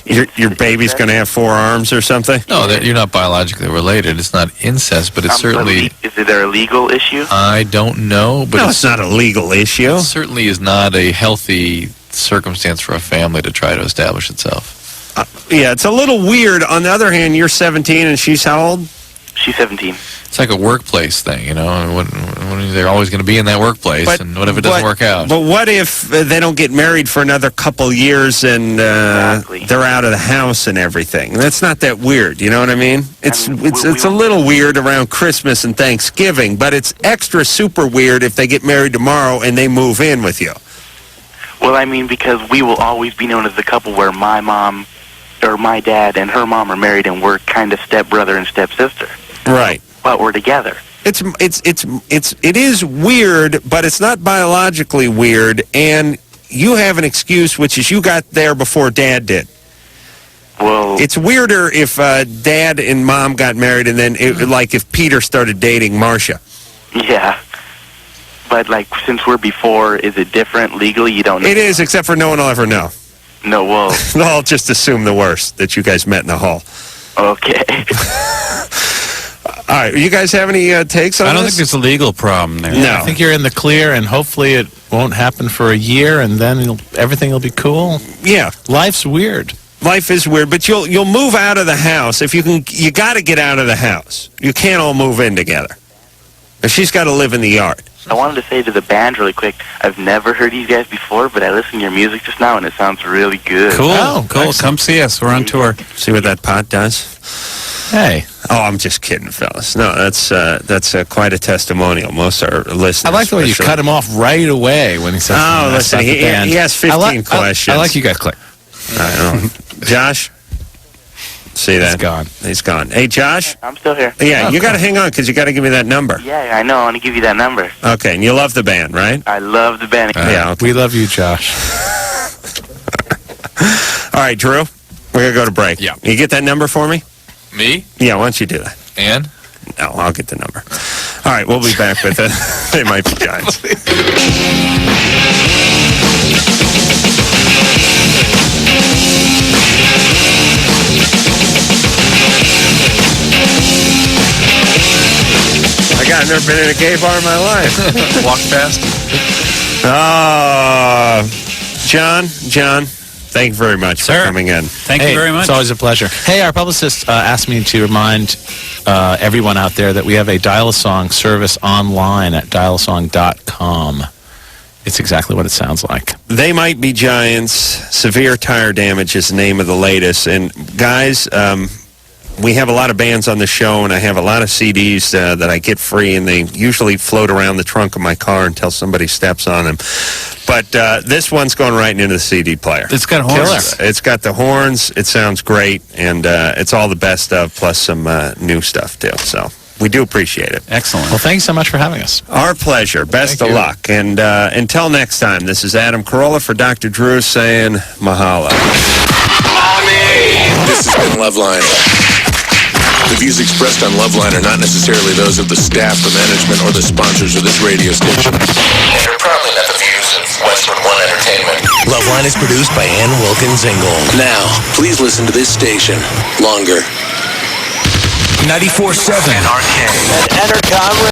your baby's going to have 4 arms or something? No, you're not biologically related. It's not incest, but it's certainly... Is there a legal issue? I don't know, but... No, it's not a legal issue. It certainly is not a healthy circumstance for a family to try to establish itself. Yeah, it's a little weird. On the other hand, you're 17 and she's how old? She's 17. It's like a workplace thing, you know. When they're always going to be in that workplace, and what if it doesn't work out? But what if they don't get married for another couple years and they're out of the house and everything? That's not that weird, you know what I mean? It's a little weird around Christmas and Thanksgiving, but it's extra super weird if they get married tomorrow and they move in with you. Well, I mean, because we will always be known as the couple where my mom or my dad and her mom are married and we're kind of stepbrother and stepsister. Right. But we're together. It is weird, but it's not biologically weird, and you have an excuse, which is you got there before Dad did. Well, it's weirder if Dad and Mom got married, and then like if Peter started dating Marcia. Yeah. But, like, since we're before, is it different legally? You don't know? It is, except for no one will ever know. No, well... I'll just assume the worst, that you guys met in the hall. Okay. All right, you guys have any takes on this? I don't think there's a legal problem there. No. I think you're in the clear, and hopefully it won't happen for a year, and then everything will be cool. Yeah. Life's weird. Life is weird, but you'll move out of the house. If you can, you got to get out of the house. You can't all move in together. And she's got to live in the yard. I wanted to say to the band really quick, I've never heard you guys before, but I listened to your music just now, and it sounds really good. Cool. Cool. Excellent. Come see us. We're on tour. See what that pot does? Hey. Oh, I'm just kidding, fellas. No, that's quite a testimonial. Most of our listeners. I like the way you cut him off right away when he says, "Oh, listen, he has 15 questions." I like you guys click. I know. Josh? See that? He's gone. Hey, Josh? I'm still here. Yeah, you got to hang on because you got to give me that number. Yeah, I know. I want to give you that number. Okay, and you love the band, right? I love the band. Yeah, okay. We love you, Josh. All right, Drew, we're going to go to break. Yeah. You get that number for me? Me? Yeah, why don't you do that? And? No, I'll get the number. All right, we'll be back with it. They might be Giants. I've never been in a gay bar in my life. Walk past. John, thank you very much for coming in. Thank you very much. It's always a pleasure. Hey, our publicist asked me to remind everyone out there that we have a Dial-A-Song service online at dialasong.com. It's exactly what it sounds like. They Might Be Giants. Severe Tire Damage is the name of the latest. And guys, we have a lot of bands on the show, and I have a lot of CDs that I get free, and they usually float around the trunk of my car until somebody steps on them. But this one's going right into the CD player. It's got horns. It's got the horns. It sounds great, and it's all the best of, plus some new stuff, too. So we do appreciate it. Excellent. Well, thanks so much for having us. Our pleasure. Best of luck. And until next time, this is Adam Carolla for Dr. Drew saying mahalo. This has been Loveline. The views expressed on Loveline are not necessarily those of the staff, the management, or the sponsors of this radio station. And are probably not the views of Western One Entertainment. Loveline is produced by Ann Wilkins Ingle. Now, please listen to this station longer. 94.7 and Entercom.